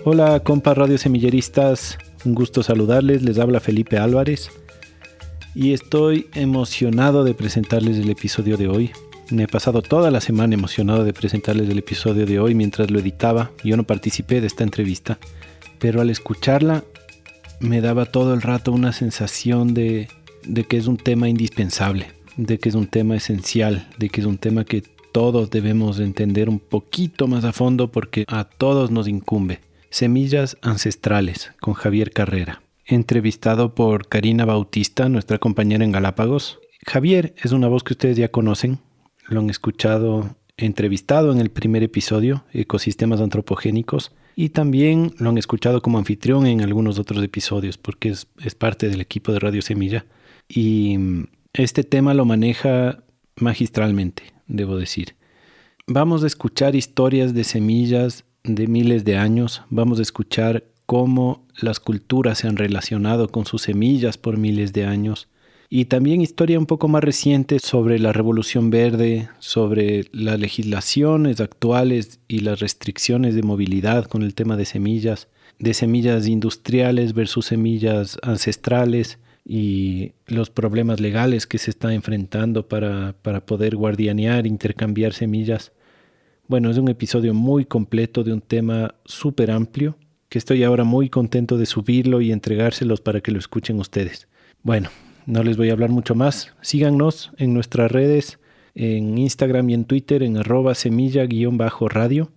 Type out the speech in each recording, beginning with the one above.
Hola compas radio semilleristas, un gusto saludarles, les habla Felipe Álvarez y estoy emocionado de presentarles el episodio de hoy. Me he pasado toda la semana emocionado de presentarles el episodio de hoy mientras lo editaba. Yo no participé de esta entrevista, pero al escucharla me daba todo el rato una sensación de que es un tema indispensable, de que es un tema esencial, de que es un tema que todos debemos entender un poquito más a fondo porque a todos nos incumbe. Semillas ancestrales con Javier Carrera, entrevistado por Karina Bautista, nuestra compañera en Galápagos. Javier es una voz que ustedes ya conocen, lo han escuchado entrevistado en el primer episodio, Ecosistemas Antropogénicos, y también lo han escuchado como anfitrión en algunos otros episodios porque es parte del equipo de Radio Semilla. Y este tema lo maneja magistralmente, debo decir. Vamos a escuchar historias de semillas de miles de años. Vamos a escuchar cómo las culturas se han relacionado con sus semillas por miles de años. Y también historia un poco más reciente sobre la Revolución Verde, sobre las legislaciones actuales y las restricciones de movilidad con el tema de semillas industriales versus semillas ancestrales y los problemas legales que se están enfrentando para poder guardianear, intercambiar semillas. Bueno, es un episodio muy completo de un tema súper amplio que estoy ahora muy contento de subirlo y entregárselos para que lo escuchen ustedes. Bueno, no les voy a hablar mucho más. Síganos en nuestras redes, en Instagram y en Twitter, en @semilla_radio.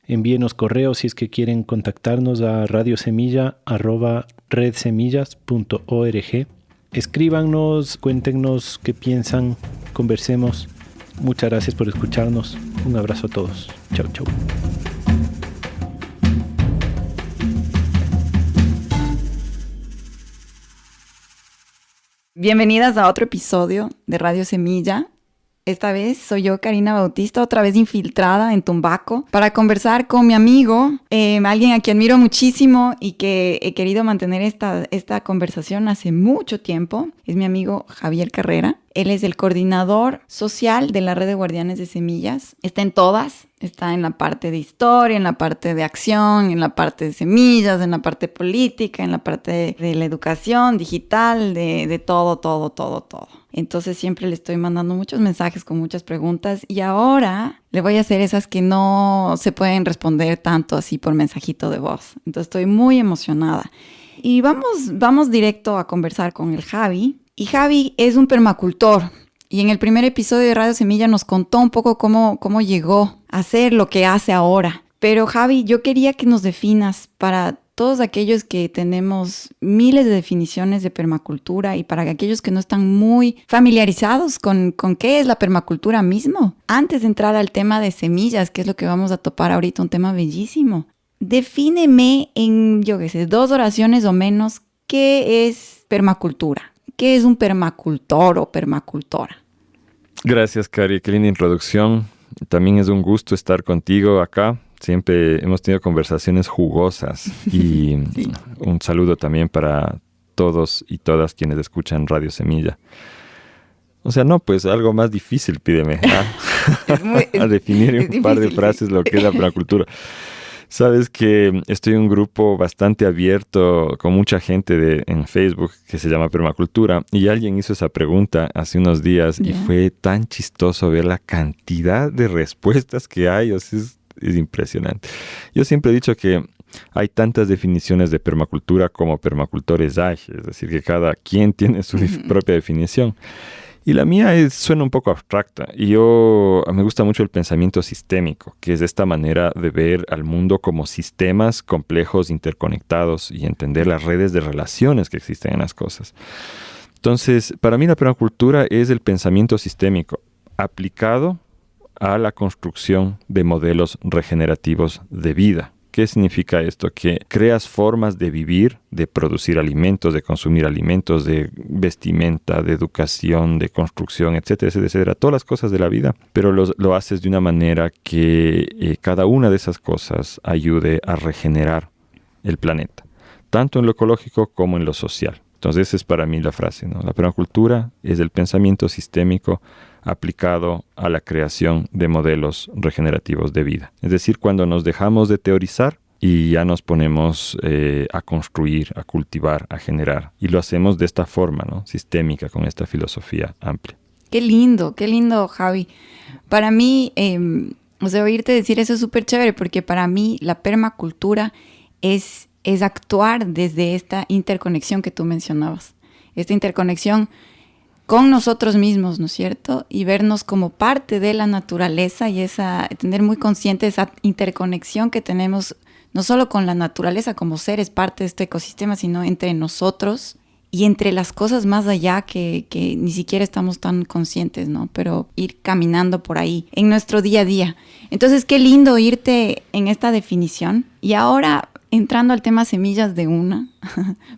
Envíenos correos si es que quieren contactarnos a radiosemilla@redsemillas.org. Escríbanos, cuéntenos qué piensan, conversemos. Muchas gracias por escucharnos. Un abrazo a todos. Chau, chau. Bienvenidas a otro episodio de Radio Semilla. Esta vez soy yo, Karina Bautista, otra vez infiltrada en Tumbaco para conversar con mi amigo, alguien a quien admiro muchísimo y que he querido mantener esta conversación hace mucho tiempo. Es mi amigo Javier Carrera. Él es el coordinador social de la Red de Guardianes de Semillas. Está en todas. Está en la parte de historia, en la parte de acción, en la parte de semillas, en la parte política, en la parte de la educación digital, de todo. Entonces siempre le estoy mandando muchos mensajes con muchas preguntas y ahora le voy a hacer esas que no se pueden responder tanto así por mensajito de voz. Entonces estoy muy emocionada. Y vamos directo a conversar con el Javi. Y Javi es un permacultor. Y en el primer episodio de Radio Semilla nos contó un poco cómo llegó a hacer lo que hace ahora. Pero Javi, yo quería que nos definas para todos aquellos que tenemos miles de definiciones de permacultura y para aquellos que no están muy familiarizados con qué es la permacultura mismo. Antes de entrar al tema de semillas, que es lo que vamos a topar ahorita, un tema bellísimo. Defíneme en, 2 oraciones o menos, ¿qué es permacultura? ¿Qué es un permacultor o permacultora? Gracias, Cari. Qué linda introducción. También es un gusto estar contigo acá. Siempre hemos tenido conversaciones jugosas. Y sí. Un saludo también para todos y todas quienes escuchan Radio Semilla. O sea, no, pues algo más difícil pídeme. A definir en un par de frases lo que es la permacultura. Sabes que estoy en un grupo bastante abierto con mucha gente en Facebook que se llama Permacultura y alguien hizo esa pregunta hace unos días y fue tan chistoso ver la cantidad de respuestas que hay. O sea, es impresionante. Yo siempre he dicho que hay tantas definiciones de permacultura como permacultores hay, es decir, que cada quien tiene su propia definición. Y la mía suena un poco abstracta. Y me gusta mucho el pensamiento sistémico, que es esta manera de ver al mundo como sistemas complejos, interconectados y entender las redes de relaciones que existen en las cosas. Entonces, para mí la permacultura es el pensamiento sistémico aplicado a la construcción de modelos regenerativos de vida. ¿Qué significa esto? Que creas formas de vivir, de producir alimentos, de consumir alimentos, de vestimenta, de educación, de construcción, etcétera, etcétera, etcétera. Todas las cosas de la vida, pero lo haces de una manera que cada una de esas cosas ayude a regenerar el planeta, tanto en lo ecológico como en lo social. Entonces, esa es para mí la frase, ¿no? La permacultura es el pensamiento sistémico aplicado a la creación de modelos regenerativos de vida. Es decir, cuando nos dejamos de teorizar y ya nos ponemos a construir, a cultivar, a generar. Y lo hacemos de esta forma, ¿no? Sistémica, con esta filosofía amplia. Qué lindo, Javi. Para mí, oírte decir eso es súper chévere, porque para mí la permacultura es actuar desde esta interconexión que tú mencionabas. Esta interconexión con nosotros mismos, ¿no es cierto? Y vernos como parte de la naturaleza y tener muy consciente esa interconexión que tenemos, no solo con la naturaleza como seres, parte de este ecosistema, sino entre nosotros y entre las cosas más allá que ni siquiera estamos tan conscientes, ¿no? Pero ir caminando por ahí en nuestro día a día. Entonces, qué lindo oírte en esta definición. Y ahora, entrando al tema semillas de una,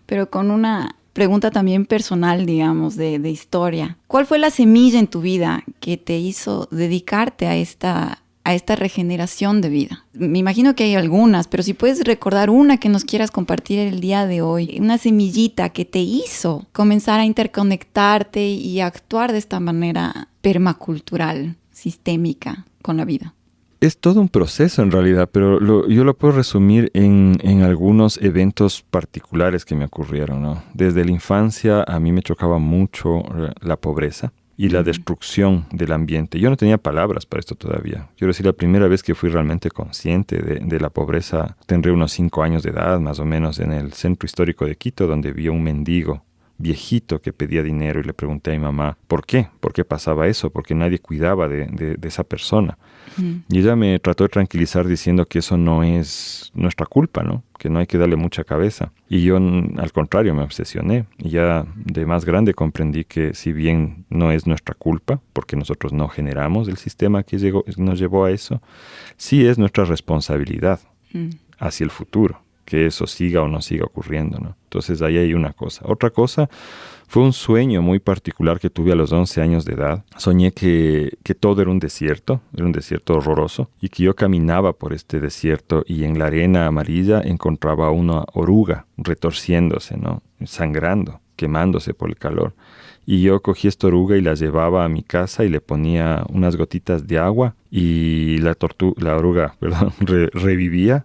pero con una pregunta también personal, digamos, de historia. ¿Cuál fue la semilla en tu vida que te hizo dedicarte a esta regeneración de vida? Me imagino que hay algunas, pero si puedes recordar una que nos quieras compartir el día de hoy, una semillita que te hizo comenzar a interconectarte y a actuar de esta manera permacultural, sistémica con la vida. Es todo un proceso en realidad, pero yo lo puedo resumir en algunos eventos particulares que me ocurrieron, ¿no? Desde la infancia a mí me chocaba mucho la pobreza y la destrucción del ambiente. Yo no tenía palabras para esto todavía. Quiero decir, la primera vez que fui realmente consciente de la pobreza, tendré unos 5 años de edad, más o menos, en el centro histórico de Quito, donde vi a un mendigo viejito que pedía dinero y le pregunté a mi mamá, ¿por qué? ¿Por qué pasaba eso? Porque nadie cuidaba de esa persona. Y ella me trató de tranquilizar diciendo que eso no es nuestra culpa, ¿no? Que no hay que darle mucha cabeza. Y yo, al contrario, me obsesioné. Y ya de más grande comprendí que si bien no es nuestra culpa, porque nosotros no generamos el sistema que nos llevó a eso, sí es nuestra responsabilidad hacia el futuro, que eso siga o no siga ocurriendo, ¿no? Entonces ahí hay una cosa. Otra cosa fue un sueño muy particular que tuve a los 11 años de edad. Soñé que todo era un desierto horroroso, y que yo caminaba por este desierto y en la arena amarilla encontraba una oruga retorciéndose, ¿no? Sangrando, quemándose por el calor. Y yo cogí esta oruga y la llevaba a mi casa y le ponía unas gotitas de agua y la oruga revivía.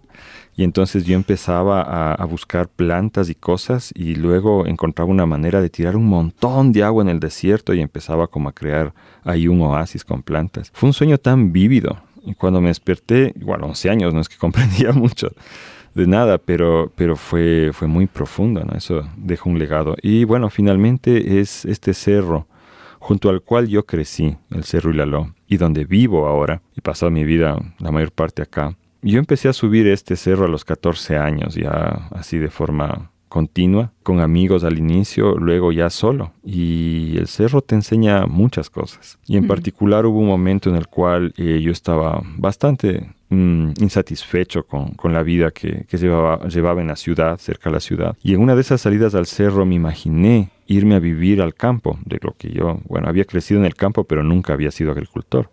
Y entonces yo empezaba a buscar plantas y cosas y luego encontraba una manera de tirar un montón de agua en el desierto y empezaba como a crear ahí un oasis con plantas. Fue un sueño tan vívido. Y cuando me desperté, igual 11 años, no es que comprendía mucho de nada, pero fue muy profundo, ¿no? Eso dejó un legado. Y bueno, finalmente es este cerro junto al cual yo crecí, el Cerro Ilaló, y donde vivo ahora, y he pasado mi vida la mayor parte acá. Yo empecé a subir este cerro a los 14 años, ya así de forma continua, con amigos al inicio, luego ya solo. Y el cerro te enseña muchas cosas. Y en particular hubo un momento en el cual yo estaba bastante insatisfecho con la vida que llevaba en la ciudad, cerca de la ciudad. Y en una de esas salidas al cerro me imaginé irme a vivir al campo, de lo que yo, había crecido en el campo, pero nunca había sido agricultor.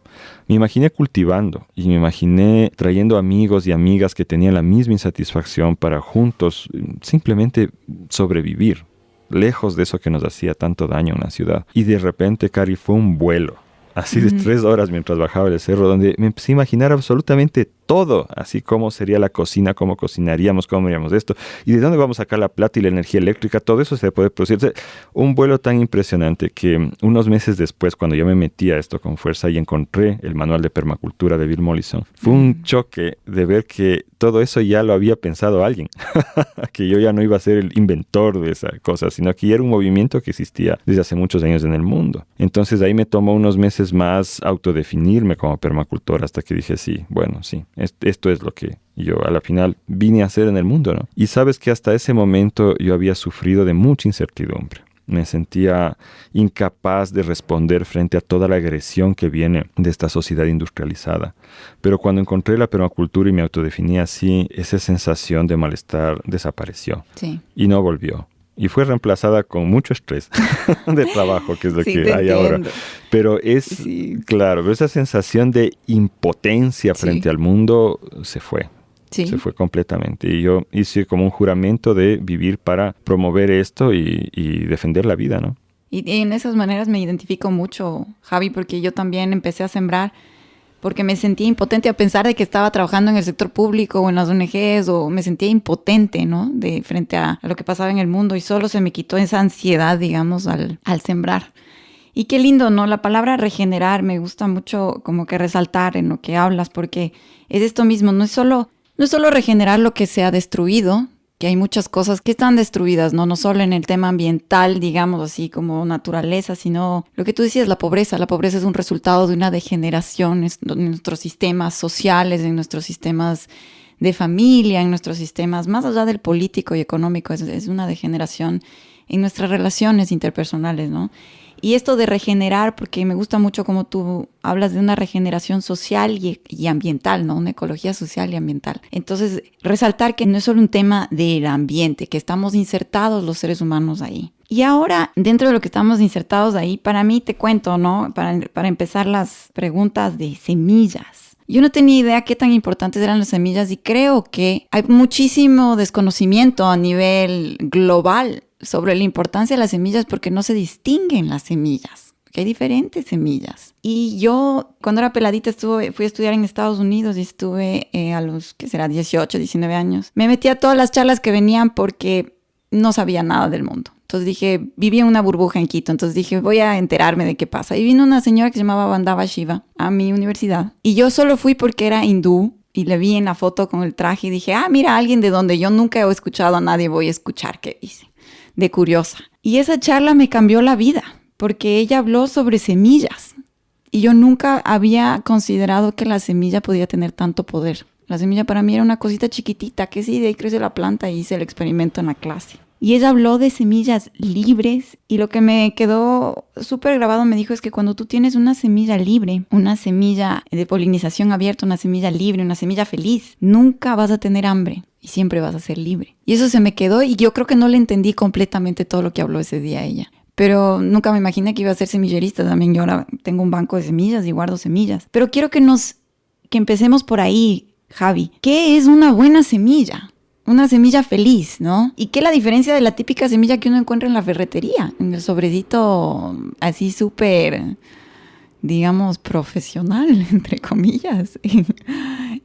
Me imaginé cultivando y me imaginé trayendo amigos y amigas que tenían la misma insatisfacción para juntos simplemente sobrevivir, lejos de eso que nos hacía tanto daño en la ciudad. Y de repente, Cari, fue un vuelo, así de 3 horas mientras bajaba el cerro, donde me empecé a imaginar absolutamente todo, así como sería la cocina, cómo cocinaríamos, cómo haríamos esto, y de dónde vamos a sacar la plata y la energía eléctrica, todo eso se puede producir. O sea, un vuelo tan impresionante que unos meses después, cuando yo me metí a esto con fuerza y encontré el manual de permacultura de Bill Mollison, fue un choque de ver que todo eso ya lo había pensado alguien, que yo ya no iba a ser el inventor de esa cosa, sino que ya era un movimiento que existía desde hace muchos años en el mundo. Entonces ahí me tomó unos meses más autodefinirme como permacultor, hasta que dije, sí, esto es lo que yo a la final vine a hacer en el mundo, ¿no? Y sabes que hasta ese momento yo había sufrido de mucha incertidumbre. Me sentía incapaz de responder frente a toda la agresión que viene de esta sociedad industrializada. Pero cuando encontré la permacultura y me autodefiní así, esa sensación de malestar desapareció. Sí. Y no volvió. Y fue reemplazada con mucho estrés de trabajo, que es lo que hay ahora. Pero claro, esa sensación de impotencia frente al mundo se fue. Sí. Se fue completamente. Y yo hice como un juramento de vivir para promover esto y defender la vida, ¿no? Y en esas maneras me identifico mucho, Javi, porque yo también empecé a sembrar porque me sentía impotente a pesar de que estaba trabajando en el sector público o en las ONGs, o me sentía impotente, ¿no? De frente a lo que pasaba en el mundo, y solo se me quitó esa ansiedad, digamos, al sembrar. Y qué lindo, ¿no? La palabra regenerar me gusta mucho como que resaltar en lo que hablas, porque es esto mismo, no es solo regenerar lo que se ha destruido, que hay muchas cosas que están destruidas, ¿no? No solo en el tema ambiental, digamos así, como naturaleza, sino lo que tú decías, la pobreza. La pobreza es un resultado de una degeneración en nuestros sistemas sociales, en nuestros sistemas de familia, en nuestros sistemas, más allá del político y económico, es una degeneración en nuestras relaciones interpersonales, ¿no? Y esto de regenerar, porque me gusta mucho como tú hablas de una regeneración social y ambiental, ¿no? Una ecología social y ambiental. Entonces, resaltar que no es solo un tema del ambiente, que estamos insertados los seres humanos ahí. Y ahora, dentro de lo que estamos insertados ahí, para mí te cuento, ¿no? Para empezar las preguntas de semillas. Yo no tenía idea qué tan importantes eran las semillas, y creo que hay muchísimo desconocimiento a nivel global sobre la importancia de las semillas, porque no se distinguen las semillas, que hay diferentes semillas. Y yo, cuando era peladita, fui a estudiar en Estados Unidos, y estuve a los, 18, 19 años. Me metí a todas las charlas que venían porque no sabía nada del mundo. Entonces dije, vivía en una burbuja en Quito, entonces dije, voy a enterarme de qué pasa. Y vino una señora que se llamaba Vandava Shiva a mi universidad, y yo solo fui porque era hindú, y le vi en la foto con el traje y dije, mira, alguien de donde yo nunca he escuchado a nadie, voy a escuchar qué dice. De curiosa. Y esa charla me cambió la vida, porque ella habló sobre semillas, y yo nunca había considerado que la semilla podía tener tanto poder. La semilla para mí era una cosita chiquitita, que sí, de ahí crece la planta, y hice el experimento en la clase. Y ella habló de semillas libres, y lo que me quedó súper grabado, me dijo, es que cuando tú tienes una semilla libre, una semilla de polinización abierta, una semilla libre, una semilla feliz, nunca vas a tener hambre y siempre vas a ser libre. Y eso se me quedó, y yo creo que no le entendí completamente todo lo que habló ese día ella. Pero nunca me imaginé que iba a ser semillerista también. Yo ahora tengo un banco de semillas y guardo semillas. Pero quiero que empecemos por ahí, Javi. ¿Qué es una buena semilla? Una semilla feliz, ¿no? ¿Y qué es la diferencia de la típica semilla que uno encuentra en la ferretería? En el sobrecito así súper, digamos, profesional, entre comillas.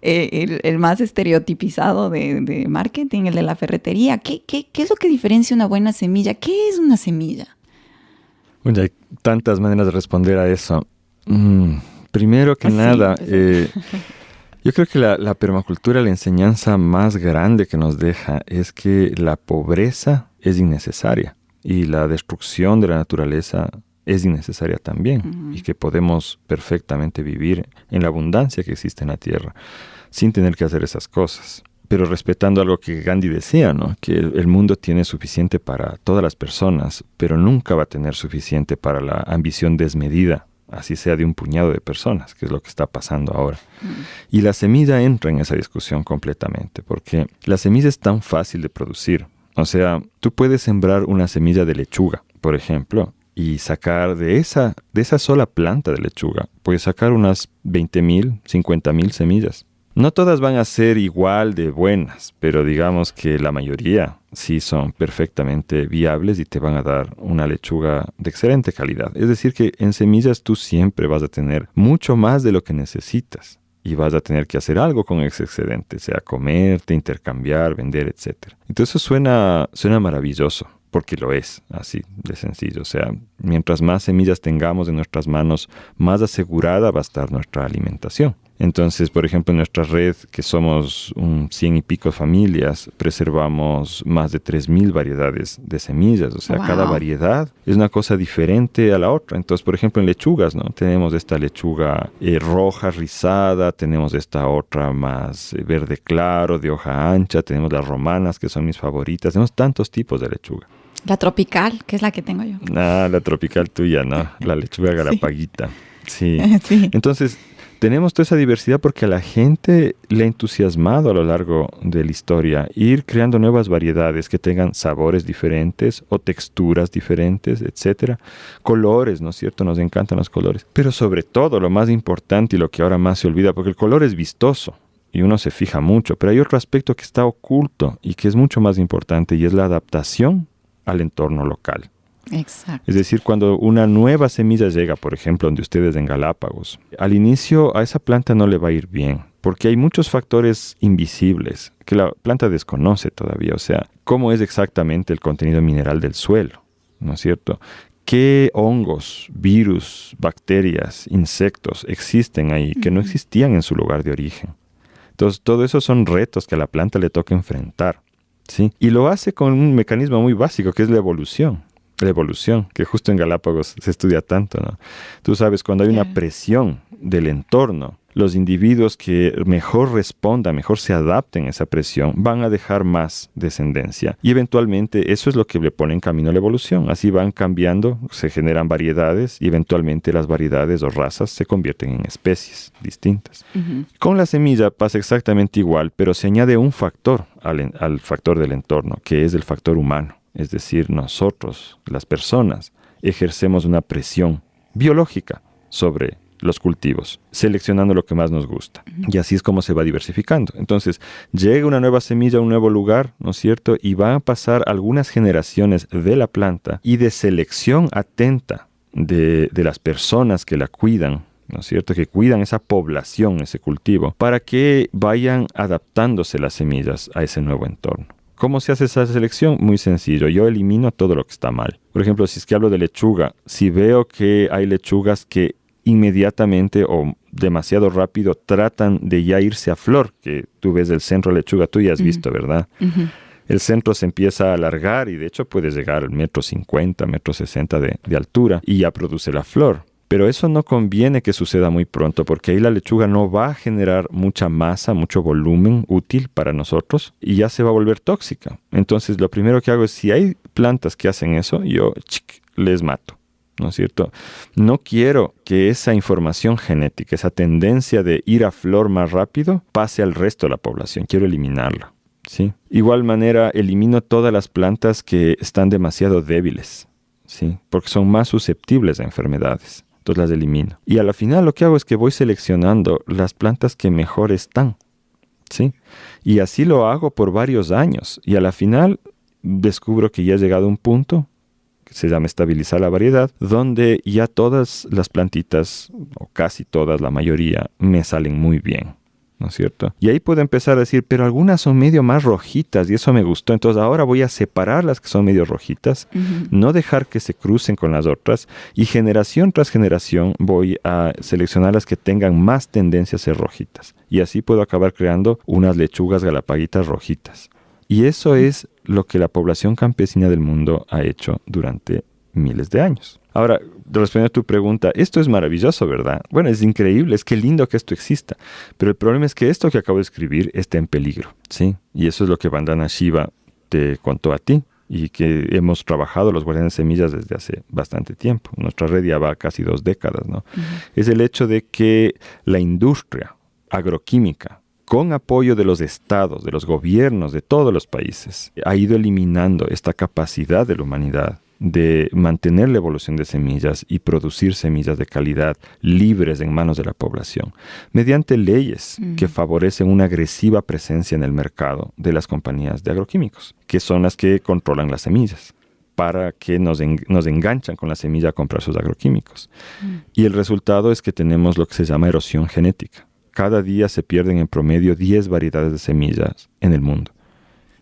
El más estereotipizado de marketing, el de la ferretería. ¿Qué es lo que diferencia una buena semilla? ¿Qué es una semilla? Bueno, hay tantas maneras de responder a eso. Primero que nada... Yo creo que la permacultura, la enseñanza más grande que nos deja es que la pobreza es innecesaria y la destrucción de la naturaleza es innecesaria también, y que podemos perfectamente vivir en la abundancia que existe en la tierra sin tener que hacer esas cosas. Pero respetando algo que Gandhi decía, ¿no? Que el mundo tiene suficiente para todas las personas, pero nunca va a tener suficiente para la ambición desmedida, así sea de un puñado de personas, que es lo que está pasando ahora. Y la semilla entra en esa discusión completamente, porque la semilla es tan fácil de producir. O sea, tú puedes sembrar una semilla de lechuga, por ejemplo, y sacar de esa sola planta de lechuga, puedes sacar unas 20,000, 50,000 semillas. No todas van a ser igual de buenas, pero digamos que la mayoría sí son perfectamente viables y te van a dar una lechuga de excelente calidad. Es decir, que en semillas tú siempre vas a tener mucho más de lo que necesitas y vas a tener que hacer algo con ese excedente, sea comerte, intercambiar, vender, etc. Entonces eso suena maravilloso, porque lo es, así de sencillo. O sea, mientras más semillas tengamos en nuestras manos, más asegurada va a estar nuestra alimentación. Entonces, por ejemplo, en nuestra red, que somos 100 y pico familias, preservamos más de 3,000 variedades de semillas. O sea, wow. Cada variedad es una cosa diferente a la otra. Entonces, por ejemplo, en lechugas, ¿no? Tenemos esta lechuga roja, rizada, tenemos esta otra más verde claro, de hoja ancha, tenemos las romanas, que son mis favoritas. Tenemos tantos tipos de lechuga. La tropical, que es la que tengo yo. La tropical tuya, ¿no? La lechuga galapaguita. Sí. Sí. Entonces, tenemos toda esa diversidad porque a la gente le ha entusiasmado a lo largo de la historia ir creando nuevas variedades que tengan sabores diferentes o texturas diferentes, etcétera. Colores, ¿no es cierto? Nos encantan los colores. Pero sobre todo, lo más importante y lo que ahora más se olvida, porque el color es vistoso y uno se fija mucho, pero hay otro aspecto que está oculto y que es mucho más importante, y es la adaptación al entorno local. Exacto. Es decir, cuando una nueva semilla llega, por ejemplo, donde ustedes en Galápagos, al inicio a esa planta no le va a ir bien, porque hay muchos factores invisibles que la planta desconoce todavía. O sea, cómo es exactamente el contenido mineral del suelo, ¿no es cierto? ¿Qué hongos, virus, bacterias, insectos existen ahí que no existían en su lugar de origen? Entonces, todo eso son retos que a la planta le toca enfrentar, ¿sí? Y lo hace con un mecanismo muy básico, que es la evolución. La evolución, que justo en Galápagos se estudia tanto, ¿no? Tú sabes, cuando hay una presión del entorno, los individuos que mejor respondan, mejor se adapten a esa presión, van a dejar más descendencia. Y eventualmente eso es lo que le pone en camino a la evolución. Así van cambiando, se generan variedades y eventualmente las variedades o razas se convierten en especies distintas. Con la semilla pasa exactamente igual, pero se añade un factor al factor del entorno, que es el factor humano. Es decir, nosotros, las personas, ejercemos una presión biológica sobre los cultivos, seleccionando lo que más nos gusta. Y así es como se va diversificando. Entonces, llega una nueva semilla a un nuevo lugar, ¿no es cierto? Y van a pasar algunas generaciones de la planta y de selección atenta de las personas que la cuidan, ¿no es cierto? Que cuidan esa población, ese cultivo, para que vayan adaptándose las semillas a ese nuevo entorno. ¿Cómo se hace esa selección? Muy sencillo. Yo elimino todo lo que está mal. Por ejemplo, si es que hablo de lechuga, si veo que hay lechugas que inmediatamente o demasiado rápido tratan de ya irse a flor, que tú ves el centro de lechuga, tú ya has visto, ¿verdad? El centro se empieza a alargar y de hecho puede llegar al 1,50 m, 1,60 m de altura y ya produce la flor. Pero eso no conviene que suceda muy pronto porque ahí la lechuga no va a generar mucha masa, mucho volumen útil para nosotros y ya se va a volver tóxica. Entonces lo primero que hago es, si hay plantas que hacen eso, yo les mato, ¿no es cierto? No quiero que esa información genética, esa tendencia de ir a flor más rápido, pase al resto de la población. Quiero eliminarla, ¿sí? Igual manera, elimino todas las plantas que están demasiado débiles, ¿sí? Porque son más susceptibles a enfermedades. Entonces las elimino. Y a la final lo que hago es que voy seleccionando las plantas que mejor están, ¿sí? Y así lo hago por varios años. Y a la final descubro que ya he llegado a un punto, que se llama estabilizar la variedad, donde ya todas las plantitas, o casi todas, la mayoría, me salen muy bien, ¿no es cierto? Y ahí puedo empezar a decir, pero algunas son medio más rojitas y eso me gustó. Entonces ahora voy a separar las que son medio rojitas, no dejar que se crucen con las otras y generación tras generación voy a seleccionar las que tengan más tendencia a ser rojitas. Y así puedo acabar creando unas lechugas galapaguitas rojitas. Y eso es lo que la población campesina del mundo ha hecho durante miles de años. Ahora, respondiendo a tu pregunta, esto es maravilloso, ¿verdad? Bueno, es increíble, es que lindo que esto exista. Pero el problema es que esto que acabo de escribir está en peligro, ¿sí? Y eso es lo que Vandana Shiva te contó a ti y que hemos trabajado los guardianes de semillas desde hace bastante tiempo. Nuestra red ya va casi 2 décadas, ¿no? Es el hecho de que la industria agroquímica, con apoyo de los estados, de los gobiernos de todos los países, ha ido eliminando esta capacidad de la humanidad de mantener la evolución de semillas y producir semillas de calidad libres en manos de la población, mediante leyes que favorecen una agresiva presencia en el mercado de las compañías de agroquímicos, que son las que controlan las semillas, para que nos enganchan con la semilla a comprar sus agroquímicos. Y el resultado es que tenemos lo que se llama erosión genética. Cada día se pierden en promedio 10 variedades de semillas en el mundo.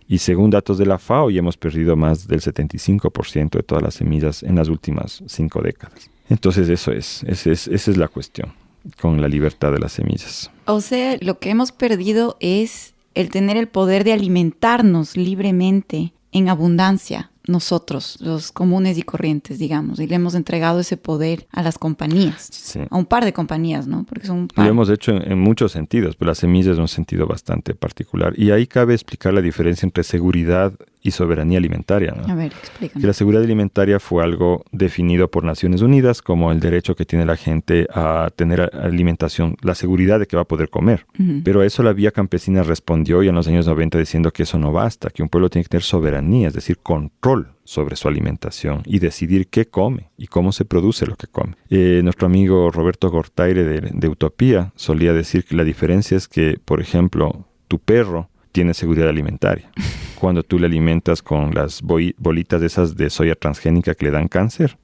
Y según datos de la FAO, ya hemos perdido más del 75% de todas las semillas en las últimas 5 décadas. Entonces esa es la cuestión con la libertad de las semillas. O sea, lo que hemos perdido es el tener el poder de alimentarnos libremente, en abundancia, nosotros, los comunes y corrientes, digamos, y le hemos entregado ese poder a las compañías, sí, a un par de compañías, ¿no? Porque son un par. Lo hemos hecho en muchos sentidos, pero las semillas en un sentido bastante particular. Y ahí cabe explicar la diferencia entre seguridad y soberanía alimentaria, ¿no? A ver, explícame. Que la seguridad alimentaria fue algo definido por Naciones Unidas como el derecho que tiene la gente a tener alimentación, la seguridad de que va a poder comer. Pero a eso la vía campesina respondió ya en los años 90 diciendo que eso no basta, que un pueblo tiene que tener soberanía, es decir, control sobre su alimentación y decidir qué come y cómo se produce lo que come. Nuestro amigo Roberto Gortaire de Utopía solía decir que la diferencia es que, por ejemplo, tu perro tiene seguridad alimentaria. cuando tú le alimentas con las bolitas de esas de soya transgénica que le dan cáncer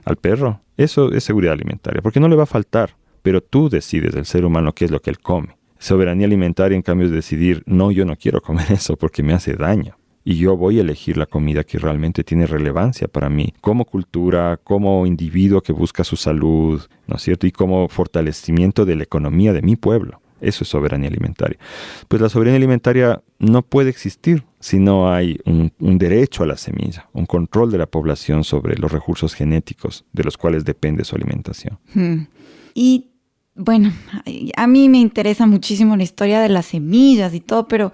al perro. Eso es seguridad alimentaria, porque no le va a faltar, pero tú decides, el ser humano, qué es lo que él come. Soberanía alimentaria, en cambio, es decidir, no, yo no quiero comer eso porque me hace daño. Y yo voy a elegir la comida que realmente tiene relevancia para mí, como cultura, como individuo que busca su salud, ¿no es cierto? Y como fortalecimiento de la economía de mi pueblo. Eso es soberanía alimentaria. Pues la soberanía alimentaria no puede existir si no hay un derecho a la semilla, un control de la población sobre los recursos genéticos de los cuales depende su alimentación. Y bueno, a mí me interesa muchísimo la historia de las semillas y todo, pero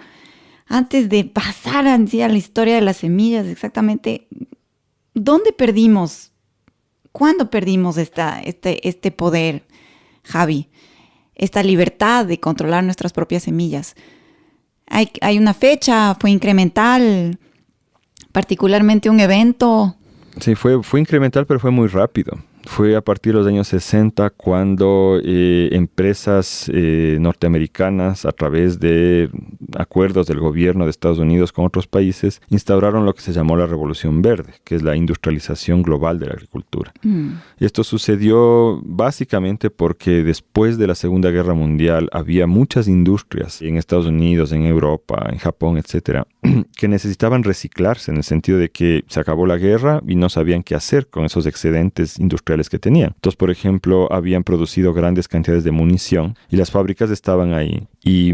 antes de pasar a la historia de las semillas, exactamente, ¿dónde perdimos? ¿Cuándo perdimos este poder, Javi? Esta libertad de controlar nuestras propias semillas. Hay una fecha, fue incremental, particularmente un evento. Sí, fue incremental, pero fue muy rápido. Fue a partir de los años 60 cuando empresas norteamericanas, a través de acuerdos del gobierno de Estados Unidos con otros países, instauraron lo que se llamó la Revolución Verde, que es la industrialización global de la agricultura. Esto sucedió básicamente porque después de la Segunda Guerra Mundial había muchas industrias en Estados Unidos, en Europa, en Japón, etcétera, que necesitaban reciclarse en el sentido de que se acabó la guerra y no sabían qué hacer con esos excedentes industriales que tenían. Entonces, por ejemplo, habían producido grandes cantidades de munición y las fábricas estaban ahí. Y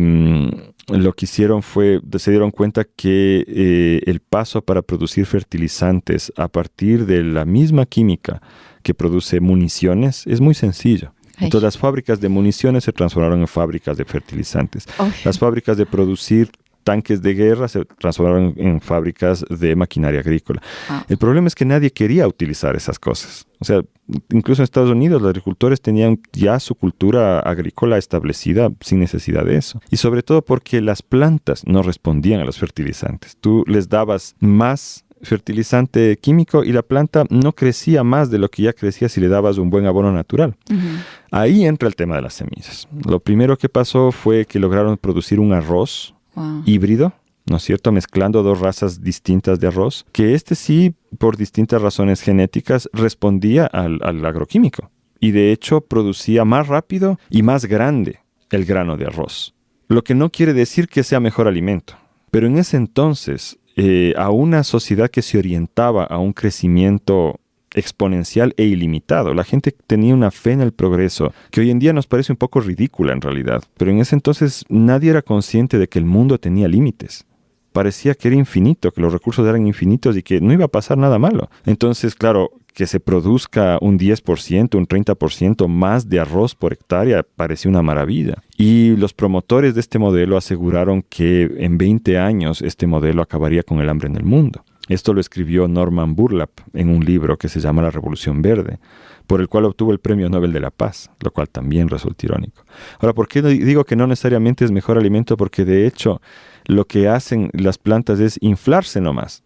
lo que hicieron fue, se dieron cuenta que el paso para producir fertilizantes a partir de la misma química que produce municiones es muy sencillo. Entonces, las fábricas de municiones se transformaron en fábricas de fertilizantes. Las fábricas de producir tanques de guerra se transformaron en fábricas de maquinaria agrícola. El problema es que nadie quería utilizar esas cosas. O sea, incluso en Estados Unidos los agricultores tenían ya su cultura agrícola establecida sin necesidad de eso. Y sobre todo porque las plantas no respondían a los fertilizantes. Tú les dabas más fertilizante químico y la planta no crecía más de lo que ya crecía si le dabas un buen abono natural. Ahí entra el tema de las semillas. Lo primero que pasó fue que lograron producir un arroz híbrido, ¿no es cierto?, mezclando dos razas distintas de arroz, que sí, por distintas razones genéticas, respondía al agroquímico. Y de hecho producía más rápido y más grande el grano de arroz. Lo que no quiere decir que sea mejor alimento. Pero en ese entonces, a una sociedad que se orientaba a un crecimiento exponencial e ilimitado. La gente tenía una fe en el progreso que hoy en día nos parece un poco ridícula en realidad, pero en ese entonces nadie era consciente de que el mundo tenía límites. Parecía que era infinito, que los recursos eran infinitos y que no iba a pasar nada malo. Entonces, claro, que se produzca un 10%, un 30% más de arroz por hectárea parecía una maravilla. Y los promotores de este modelo aseguraron que en 20 años este modelo acabaría con el hambre en el mundo. Esto lo escribió Norman Borlaug en un libro que se llama La Revolución Verde, por el cual obtuvo el Premio Nobel de la Paz, lo cual también resulta irónico. Ahora, ¿por qué digo que no necesariamente es mejor alimento? Porque de hecho lo que hacen las plantas es inflarse nomás.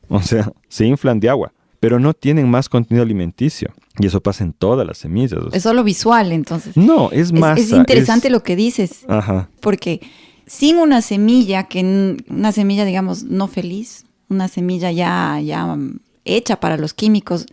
O sea, se inflan de agua, pero no tienen más contenido alimenticio. Y eso pasa en todas las semillas. Es solo visual, entonces. No, es masa. Es interesante lo que dices. Ajá. Porque sin una semilla, digamos, no feliz, una semilla ya hecha para los químicos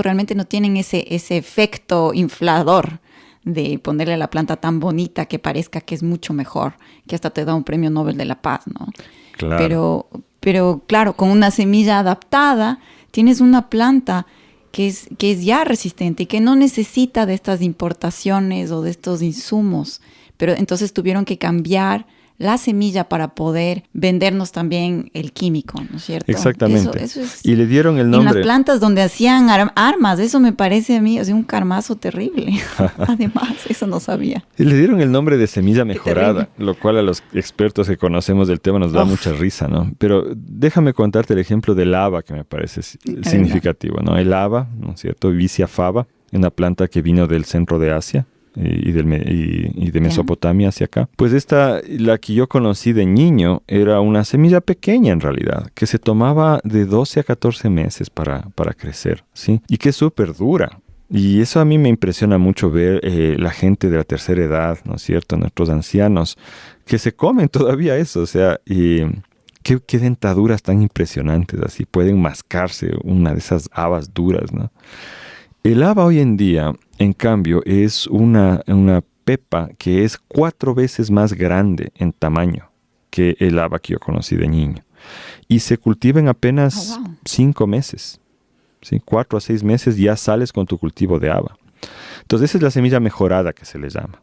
realmente no tienen ese efecto inflador de ponerle a la planta tan bonita que parezca que es mucho mejor, que hasta te da un premio Nobel de la Paz, ¿no? Claro. Pero claro, con una semilla adaptada tienes una planta que es ya resistente y que no necesita de estas importaciones o de estos insumos. Pero entonces tuvieron que cambiar la semilla para poder vendernos también el químico, ¿no es cierto? Exactamente. Eso es, y le dieron el nombre. En las plantas donde hacían armas, eso me parece a mí un carmazo terrible. Además, eso no sabía. Y le dieron el nombre de semilla mejorada, lo cual a los expertos que conocemos del tema nos da mucha risa, ¿no? Pero déjame contarte el ejemplo del haba que me parece significativo, ¿no? El haba, ¿no es cierto? Vicia faba, una planta que vino del centro de Asia y de Mesopotamia hacia acá. Pues la que yo conocí de niño, era una semilla pequeña en realidad, que se tomaba de 12 a 14 meses para crecer, ¿sí? Y que es súper dura. Y eso a mí me impresiona mucho ver la gente de la tercera edad, ¿no es cierto? Nuestros ancianos, que se comen todavía eso, o sea, y qué dentaduras tan impresionantes, así pueden mascarse una de esas habas duras, ¿no? El haba hoy en día, en cambio, es una pepa que es 4 veces más grande en tamaño que el haba que yo conocí de niño. Y se cultiva en apenas 5 meses. ¿Sí? 4 a 6 meses ya sales con tu cultivo de haba. Entonces esa es la semilla mejorada que se le llama.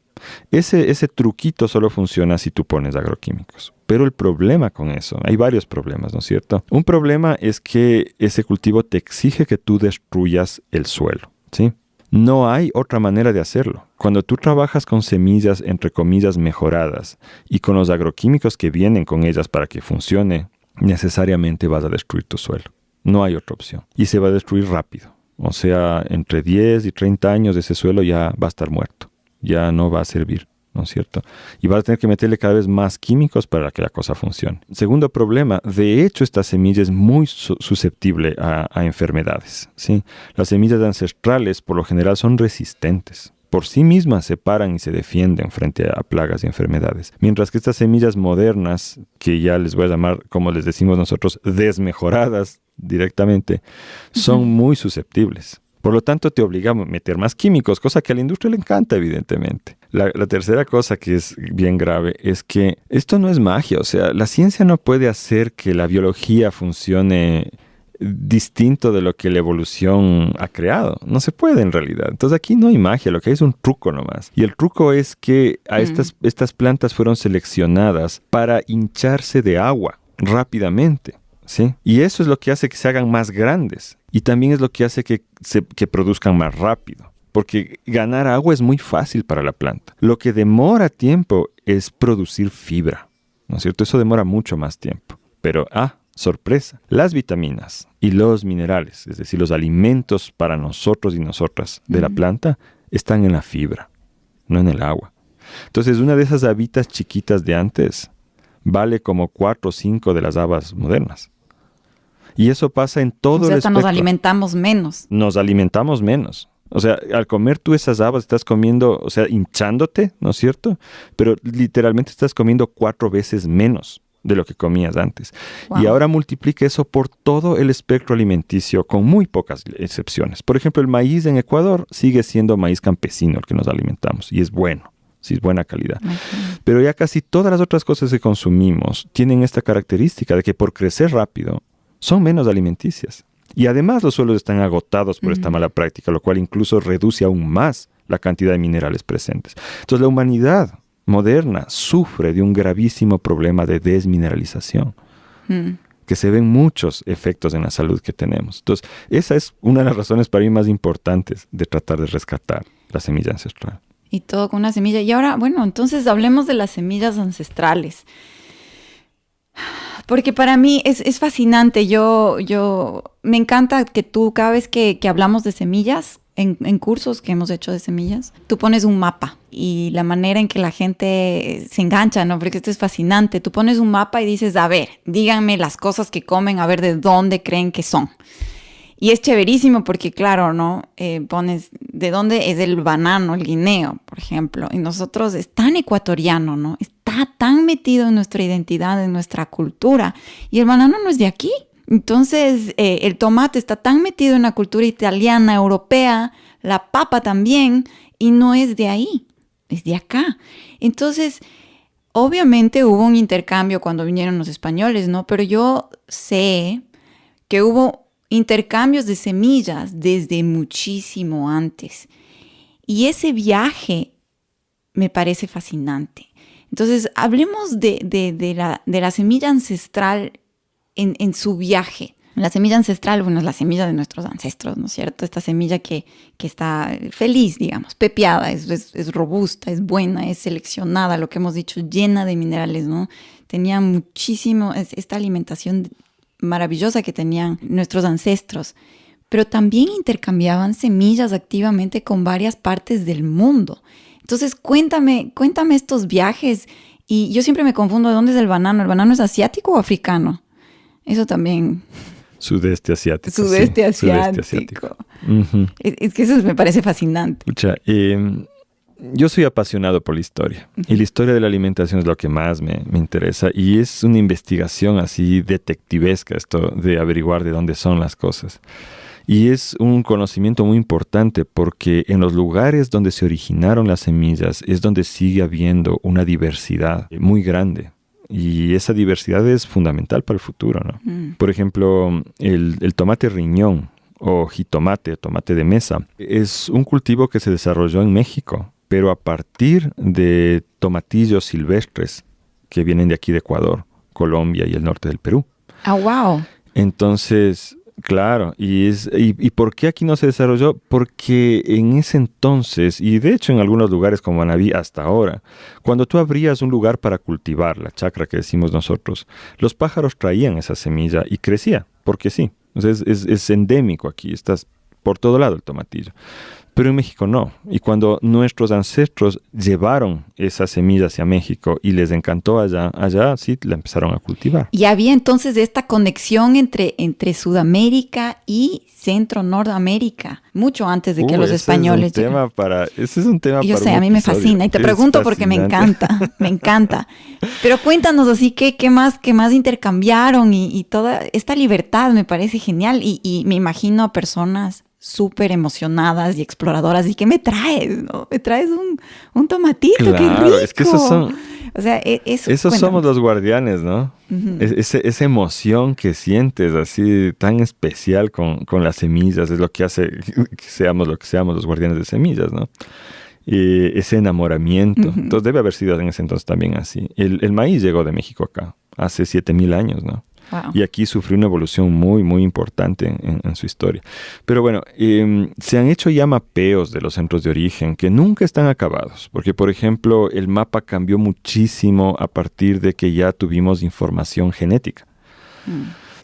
Ese truquito solo funciona si tú pones agroquímicos. Pero el problema con eso, hay varios problemas, ¿no es cierto? Un problema es que ese cultivo te exige que tú destruyas el suelo, ¿sí? No hay otra manera de hacerlo. Cuando tú trabajas con semillas, entre comillas, mejoradas y con los agroquímicos que vienen con ellas para que funcione, necesariamente vas a destruir tu suelo. No hay otra opción. Y se va a destruir rápido. O sea, entre 10 y 30 años ese suelo ya va a estar muerto. Ya no va a servir, ¿no es cierto? Y vas a tener que meterle cada vez más químicos para que la cosa funcione. Segundo problema, de hecho esta semilla es muy susceptible a enfermedades, ¿sí? Las semillas ancestrales por lo general son resistentes. Por sí mismas se paran y se defienden frente a plagas y enfermedades. Mientras que estas semillas modernas, que ya les voy a llamar, como les decimos nosotros, desmejoradas directamente, son muy susceptibles. Por lo tanto, te obligamos a meter más químicos, cosa que a la industria le encanta, evidentemente. La tercera cosa que es bien grave es que esto no es magia. O sea, la ciencia no puede hacer que la biología funcione distinto de lo que la evolución ha creado. No se puede en realidad. Entonces aquí no hay magia, lo que hay es un truco nomás. Y el truco es que a estas plantas fueron seleccionadas para hincharse de agua rápidamente, ¿sí? Y eso es lo que hace que se hagan más grandes. Y también es lo que hace que produzcan más rápido. Porque ganar agua es muy fácil para la planta. Lo que demora tiempo es producir fibra, ¿no es cierto? Eso demora mucho más tiempo. Pero, sorpresa, las vitaminas y los minerales, es decir, los alimentos para nosotros y nosotras de la planta, están en la fibra, no en el agua. Entonces, una de esas habitas chiquitas de antes vale como 4 o 5 de las habas modernas. Y eso pasa en todo el espectro. Nos alimentamos menos. Nos alimentamos menos. O sea, al comer tú esas habas estás comiendo, o sea, hinchándote, ¿no es cierto? Pero literalmente estás comiendo 4 veces menos de lo que comías antes. Wow. Y ahora multiplica eso por todo el espectro alimenticio con muy pocas excepciones. Por ejemplo, el maíz en Ecuador sigue siendo maíz campesino el que nos alimentamos y es bueno. Sí, es buena calidad. Okay. Pero ya casi todas las otras cosas que consumimos tienen esta característica de que por crecer rápido son menos alimenticias. Y además los suelos están agotados por esta mala práctica, lo cual incluso reduce aún más la cantidad de minerales presentes. Entonces la humanidad moderna sufre de un gravísimo problema de desmineralización, que se ven muchos efectos en la salud que tenemos. Entonces esa es una de las razones para mí más importantes de tratar de rescatar la semilla ancestral. Y todo con una semilla. Y ahora, bueno, entonces hablemos de las semillas ancestrales. Porque para mí es fascinante. Yo me encanta que tú, cada vez que hablamos de semillas, en cursos que hemos hecho de semillas, tú pones un mapa. Y la manera en que la gente se engancha, ¿no? Porque esto es fascinante. Tú pones un mapa y dices, a ver, díganme las cosas que comen, a ver de dónde creen que son. Y es chéverísimo porque, claro, ¿no? Pones de dónde es el banano, el guineo, por ejemplo. Y nosotros es tan ecuatoriano, ¿no? Está tan metido en nuestra identidad, en nuestra cultura. Y el banano no es de aquí. Entonces, el tomate está tan metido en la cultura italiana, europea, la papa también, y no es de ahí, es de acá. Entonces, obviamente hubo un intercambio cuando vinieron los españoles, ¿no? Pero yo sé que hubo intercambios de semillas desde muchísimo antes. Y ese viaje me parece fascinante. Entonces, hablemos de la semilla ancestral en su viaje. La semilla ancestral, bueno, es la semilla de nuestros ancestros, ¿no es cierto? Esta semilla que está feliz, digamos, pepiada, es robusta, es buena, es seleccionada, lo que hemos dicho, llena de minerales, ¿no? Tenía muchísimo, esta alimentación maravillosa que tenían nuestros ancestros, pero también intercambiaban semillas activamente con varias partes del mundo. Entonces, cuéntame estos viajes. Y yo siempre me confundo de dónde es el banano. ¿El banano es asiático o africano? Eso también. Sudeste asiático. Sudeste asiático. Uh-huh. Es que eso me parece fascinante. Escucha, yo soy apasionado por la historia. Y la historia de la alimentación es lo que más me interesa. Y es una investigación así detectivesca esto de averiguar de dónde son las cosas. Y es un conocimiento muy importante porque en los lugares donde se originaron las semillas es donde sigue habiendo una diversidad muy grande. Y esa diversidad es fundamental para el futuro, ¿no? Por ejemplo, el tomate riñón o jitomate, tomate de mesa, es un cultivo que se desarrolló en México, pero a partir de tomatillos silvestres que vienen de aquí de Ecuador, Colombia y el norte del Perú. ¡Ah, wow! Entonces, claro, ¿y por qué aquí no se desarrolló? Porque en ese entonces, y de hecho en algunos lugares como Manabí hasta ahora, cuando tú abrías un lugar para cultivar, la chacra que decimos nosotros, los pájaros traían esa semilla y crecía, porque sí. Entonces es endémico aquí, estás por todo lado el tomatillo. Pero en México no. Y cuando nuestros ancestros llevaron esa semilla hacia México y les encantó allá sí la empezaron a cultivar. Y había entonces esta conexión entre Sudamérica y Centro-Norteamérica, mucho antes de que los españoles llegaran. Ese es un tema Yo para sé, un a mí me episodio. fascina y te pregunto porque me encanta. Pero cuéntanos así, ¿qué más intercambiaron? Y toda esta libertad me parece genial y me imagino a personas súper emocionadas y exploradoras. ¿Y qué me traes? ¿No? Me traes un tomatito, claro, qué rico. Es que esos son... O sea, esos somos los guardianes, ¿no? Uh-huh. Esa emoción que sientes así tan especial con las semillas es lo que hace que seamos lo que seamos los guardianes de semillas, ¿no? Ese enamoramiento. Uh-huh. Entonces debe haber sido en ese entonces también así. El maíz llegó de México acá hace 7,000 años, ¿no? Wow. Y aquí sufrió una evolución muy, muy importante en su historia. Pero bueno, se han hecho ya mapeos de los centros de origen que nunca están acabados. Porque, por ejemplo, el mapa cambió muchísimo a partir de que ya tuvimos información genética.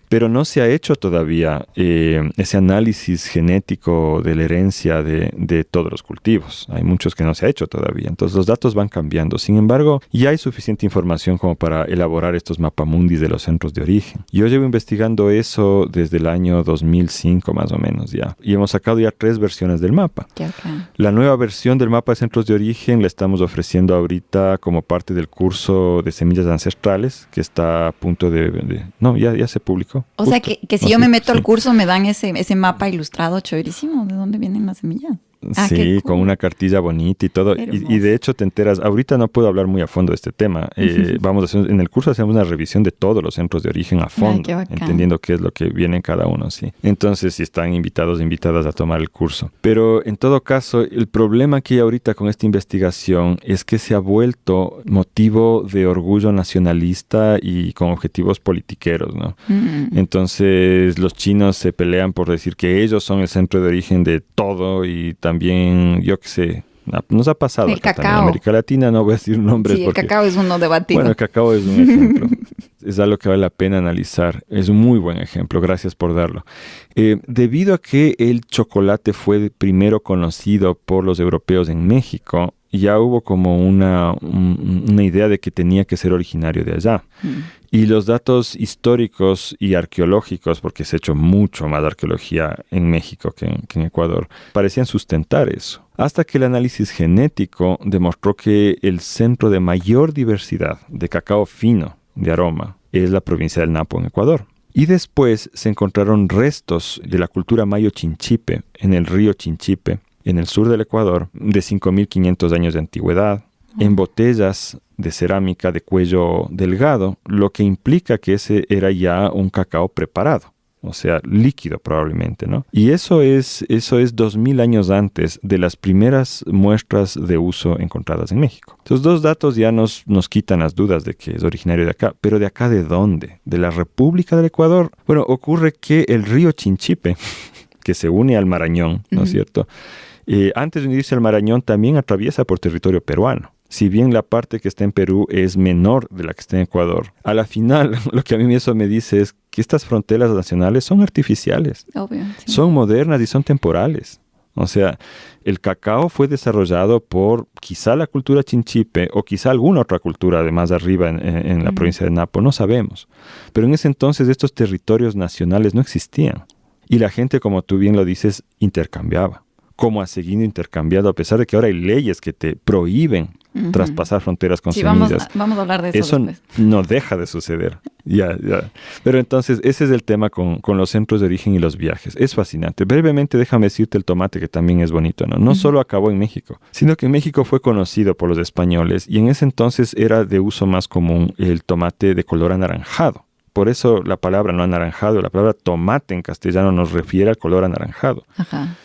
Pero no se ha hecho todavía ese análisis genético de la herencia de todos los cultivos. Hay muchos que no se ha hecho todavía. Entonces los datos van cambiando. Sin embargo, ya hay suficiente información como para elaborar estos mapamundis de los centros de origen. Yo llevo investigando eso desde el año 2005 más o menos ya. Y hemos sacado ya 3 versiones del mapa. Okay. La nueva versión del mapa de centros de origen la estamos ofreciendo ahorita como parte del curso de semillas ancestrales que está a punto no, ya se publicó. O sea, que si yo me meto al curso me dan ese mapa ilustrado chéverísimo. ¿De dónde vienen las semillas? Sí, cool. Con una cartilla bonita y todo. Y de hecho te enteras, ahorita no puedo hablar muy a fondo de este tema. Vamos a hacer, en el curso hacemos una revisión de todos los centros de origen a fondo, entendiendo qué es lo que viene en cada uno, sí. Entonces, si están invitados, invitadas a tomar el curso. Pero en todo caso, el problema que hay ahorita con esta investigación es que se ha vuelto motivo de orgullo nacionalista y con objetivos politiqueros, ¿no? Entonces, los chinos se pelean por decir que ellos son el centro de origen de todo y también, yo qué sé, nos ha pasado el acá cacao. También en América Latina, no voy a decir nombres. Sí, porque, el cacao es uno debatido. Bueno, el cacao es un ejemplo. Es algo que vale la pena analizar. Es un muy buen ejemplo, gracias por darlo. Debido a que el chocolate fue primero conocido por los europeos en México, ya hubo como una idea de que tenía que ser originario de allá. Y los datos históricos y arqueológicos, porque se ha hecho mucho más arqueología en México que en Ecuador, parecían sustentar eso. Hasta que el análisis genético demostró que el centro de mayor diversidad de cacao fino de aroma es la provincia del Napo en Ecuador. Y después se encontraron restos de la cultura mayo-chinchipe en el río Chinchipe, en el sur del Ecuador, de 5.500 años de antigüedad, en botellas de cerámica de cuello delgado, lo que implica que ese era ya un cacao preparado, o sea, líquido probablemente, ¿no? Y eso es 2.000 años antes de las primeras muestras de uso encontradas en México. Estos 2 datos ya nos quitan las dudas de que es originario de acá, pero ¿de acá de dónde? ¿De la República del Ecuador? Bueno, ocurre que el río Chinchipe, que se une al Marañón, ¿no es cierto?, antes de unirse al Marañón también atraviesa por territorio peruano. Si bien la parte que está en Perú es menor de la que está en Ecuador, a la final lo que a mí eso me dice es que estas fronteras nacionales son artificiales. Obvio, sí. Son modernas y son temporales. O sea, el cacao fue desarrollado por quizá la cultura chinchipe o quizá alguna otra cultura de más arriba en la provincia de Napo, no sabemos. Pero en ese entonces estos territorios nacionales no existían. Y la gente, como tú bien lo dices, intercambiaba. cómo ha seguido intercambiando, a pesar de que ahora hay leyes que te prohíben traspasar fronteras con semillas. Vamos a hablar de eso después. No deja de suceder. Ya. Pero entonces, ese es el tema con los centros de origen y los viajes. Es fascinante. Brevemente, déjame decirte el tomate, que también es bonito, ¿no? No solo acabó en México, sino que en México fue conocido por los españoles y en ese entonces era de uso más común el tomate de color anaranjado. Por eso la palabra no anaranjado, la palabra tomate en castellano nos refiere al color anaranjado. Ajá.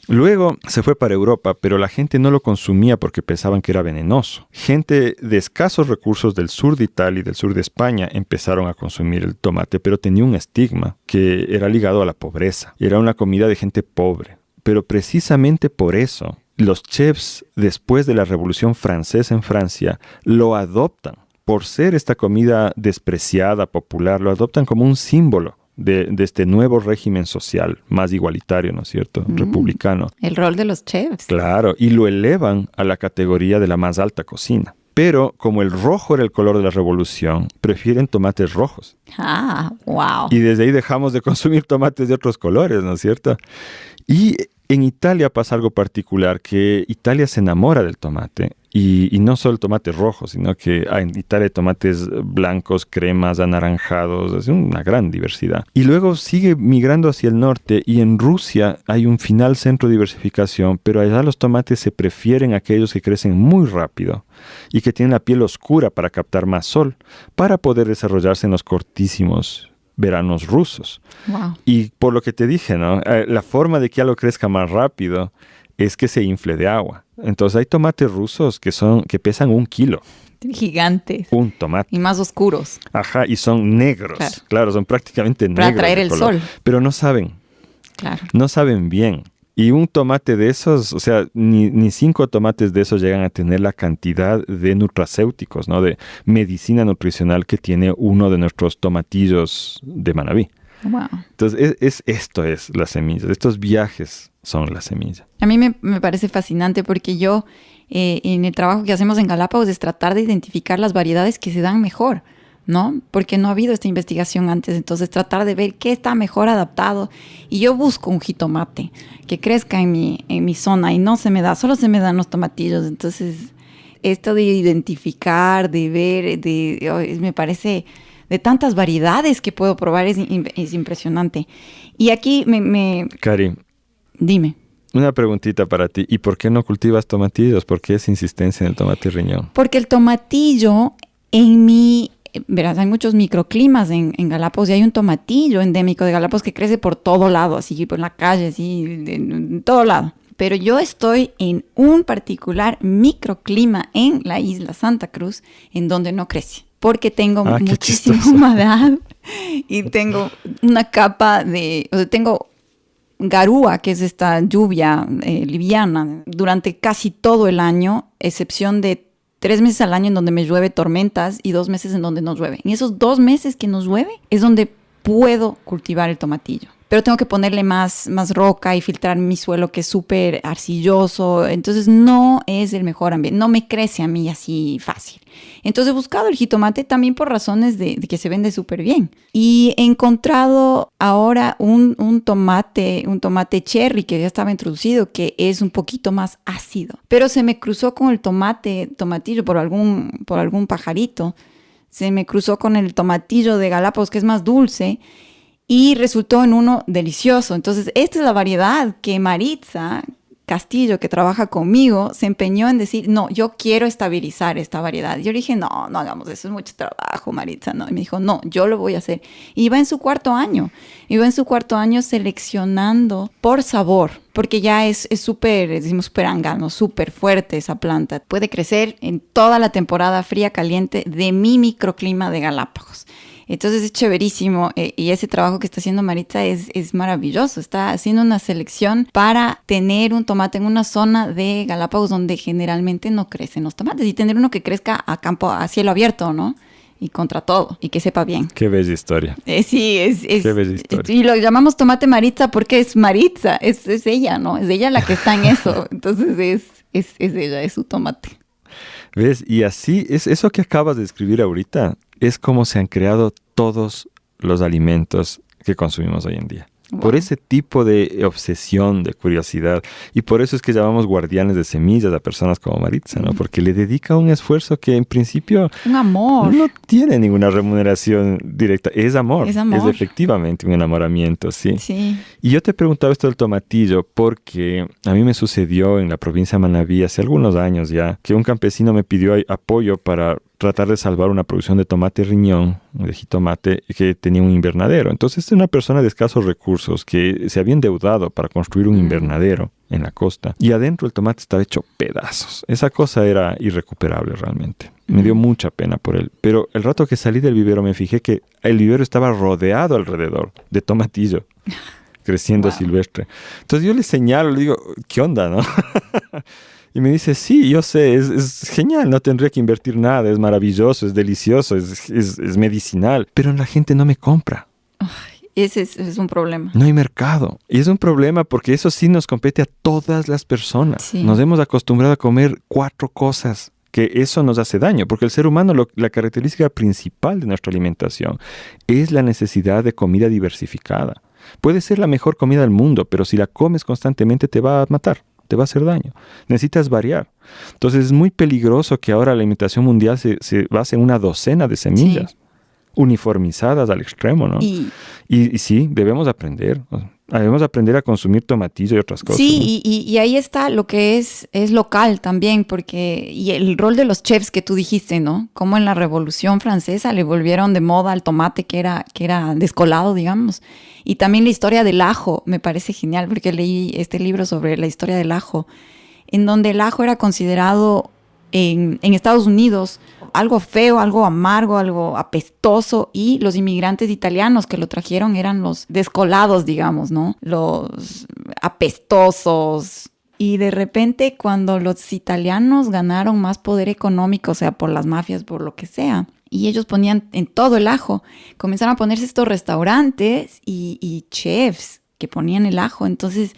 Luego se fue para Europa, pero la gente no lo consumía porque pensaban que era venenoso. Gente de escasos recursos del sur de Italia y del sur de España empezaron a consumir el tomate, pero tenía un estigma que era ligado a la pobreza. Era una comida de gente pobre. Pero precisamente por eso, los chefs, después de la Revolución Francesa en Francia, lo adoptan. Por ser esta comida despreciada, popular, lo adoptan como un símbolo de este nuevo régimen social, más igualitario, ¿no es cierto? Republicano. El rol de los chefs. Claro, y lo elevan a la categoría de la más alta cocina. Pero como el rojo era el color de la revolución, prefieren tomates rojos. Ah, wow. Y desde ahí dejamos de consumir tomates de otros colores, ¿no es cierto? Y en Italia pasa algo particular, que Italia se enamora del tomate. Y no solo el tomate rojo, sino que en Italia hay tomates blancos, cremas, anaranjados, es una gran diversidad. Y luego sigue migrando hacia el norte y en Rusia hay un final centro de diversificación, pero allá los tomates se prefieren a aquellos que crecen muy rápido y que tienen la piel oscura para captar más sol, para poder desarrollarse en los cortísimos veranos rusos. Wow. Y por lo que te dije, ¿no? La forma de que algo crezca más rápido es que se infle de agua. Entonces hay tomates rusos que pesan 1 kilo. Gigantes. Un tomate. Y más oscuros. Ajá, y son negros. Claro, son prácticamente negros. Para atraer el sol. Pero no saben. Claro. No saben bien. Y un tomate de esos, o sea, ni 5 tomates de esos llegan a tener la cantidad de nutracéuticos, ¿no? De medicina nutricional que tiene uno de nuestros tomatillos de Manabí. Wow. Entonces, esto es la semilla. Estos viajes son la semilla. A mí me parece fascinante porque yo, en el trabajo que hacemos en Galápagos, es tratar de identificar las variedades que se dan mejor, ¿no? Porque no ha habido esta investigación antes. Entonces, tratar de ver qué está mejor adaptado. Y yo busco un jitomate que crezca en mi zona y no se me da, solo se me dan los tomatillos. Entonces, esto de identificar, de ver, me parece... de tantas variedades que puedo probar es impresionante. Y aquí Cari. Dime. Una preguntita para ti. ¿Y por qué no cultivas tomatillos? ¿Por qué esa insistencia en el tomate riñón? Porque el tomatillo verás, hay muchos microclimas en Galápagos y hay un tomatillo endémico de Galápagos que crece por todo lado, así por la calle, así, en todo lado. Pero yo estoy en un particular microclima en la isla Santa Cruz en donde no crece. Porque tengo muchísima humedad y tengo una capa tengo garúa, que es esta lluvia liviana, durante casi todo el año, excepción de 3 meses al año en donde me llueve tormentas y 2 meses en donde no llueve. En esos 2 meses que nos llueve es donde puedo cultivar el tomatillo. Pero tengo que ponerle más roca y filtrar mi suelo, que es súper arcilloso. Entonces no es el mejor ambiente. No me crece a mí así fácil. Entonces he buscado el jitomate también por razones de que se vende súper bien. Y he encontrado ahora un tomate cherry que ya estaba introducido, que es un poquito más ácido. Pero se me cruzó con el tomatillo por algún pajarito. Se me cruzó con el tomatillo de Galápagos, que es más dulce. Y resultó en uno delicioso. Entonces, esta es la variedad que Maritza Castillo, que trabaja conmigo, se empeñó en decir, no, yo quiero estabilizar esta variedad. Yo le dije, no hagamos eso, es mucho trabajo, Maritza. No. Y me dijo, no, yo lo voy a hacer. Y iba en su cuarto año seleccionando por sabor, porque ya es súper, decimos súper angano, súper fuerte esa planta. Puede crecer en toda la temporada fría, caliente de mi microclima de Galápagos. Entonces es chéverísimo y ese trabajo que está haciendo Maritza es maravilloso. Está haciendo una selección para tener un tomate en una zona de Galápagos donde generalmente no crecen los tomates y tener uno que crezca a cielo abierto, ¿no? Y contra todo, y que sepa bien. Qué bella historia. Sí, Qué bella historia. Y lo llamamos tomate Maritza porque es Maritza, es ella, ¿no? Es ella la que está en eso. Entonces es ella, es su tomate. ¿Ves? Y así, eso que acabas de describir ahorita es como se han creado todos los alimentos que consumimos hoy en día. Wow. Por ese tipo de obsesión, de curiosidad. Y por eso es que llamamos guardianes de semillas a personas como Maritza, ¿no? Porque le dedica un esfuerzo que en principio Un amor. no tiene ninguna remuneración directa. Es amor. Es amor. Es efectivamente un enamoramiento, sí. Sí. Y yo te preguntaba esto del tomatillo porque a mí me sucedió en la provincia de Manabí hace algunos años ya, que un campesino me pidió apoyo para tratar de salvar una producción de tomate riñón, de jitomate, que tenía un invernadero. Entonces, es una persona de escasos recursos que se había endeudado para construir un invernadero en la costa. Y adentro el tomate estaba hecho pedazos. Esa cosa era irrecuperable realmente. Me dio mucha pena por él. Pero el rato que salí del vivero me fijé que el vivero estaba rodeado alrededor de tomatillo, creciendo silvestre. Entonces yo le señalo, le digo, ¿qué onda, no? Y me dice, sí, yo sé, es genial, no tendría que invertir nada, es maravilloso, es delicioso, es medicinal, pero la gente no me compra. Ese es un problema. No hay mercado. Y es un problema porque eso sí nos compete a todas las personas. Sí. Nos hemos acostumbrado a comer 4 cosas, que eso nos hace daño, porque el ser humano, la característica principal de nuestra alimentación es la necesidad de comida diversificada. Puede ser la mejor comida del mundo, pero si la comes constantemente te va a matar. Te va a hacer daño. Necesitas variar. Entonces es muy peligroso que ahora la alimentación mundial se base en una docena de semillas, uniformizadas al extremo, ¿no? Y sí, debemos aprender. Debemos aprender a consumir tomatillo y otras cosas. Sí, ¿no? y ahí está lo que es local también, porque y el rol de los chefs que tú dijiste, ¿no? Como en la Revolución Francesa le volvieron de moda al tomate que era descolado, digamos. Y también la historia del ajo me parece genial, porque leí este libro sobre la historia del ajo, en donde el ajo era considerado en Estados Unidos algo feo, algo amargo, algo apestoso, y los inmigrantes italianos que lo trajeron eran los descolados, digamos, ¿no? Los apestosos. Y de repente cuando los italianos ganaron más poder económico, o sea, por las mafias, por lo que sea, y ellos ponían en todo el ajo, comenzaron a ponerse estos restaurantes y chefs que ponían el ajo. Entonces,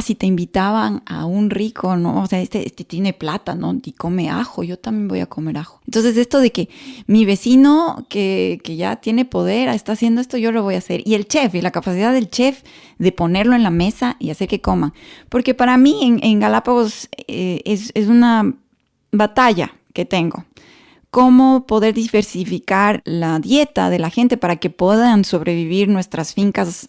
si te invitaban a un rico, ¿no? O sea, este tiene plata, ¿no? Y come ajo, yo también voy a comer ajo. Entonces, esto de que mi vecino que ya tiene poder está haciendo esto, yo lo voy a hacer. Y el chef, y la capacidad del chef de ponerlo en la mesa y hacer que coman. Porque para mí en Galápagos es una batalla que tengo. Cómo poder diversificar la dieta de la gente para que puedan sobrevivir nuestras fincas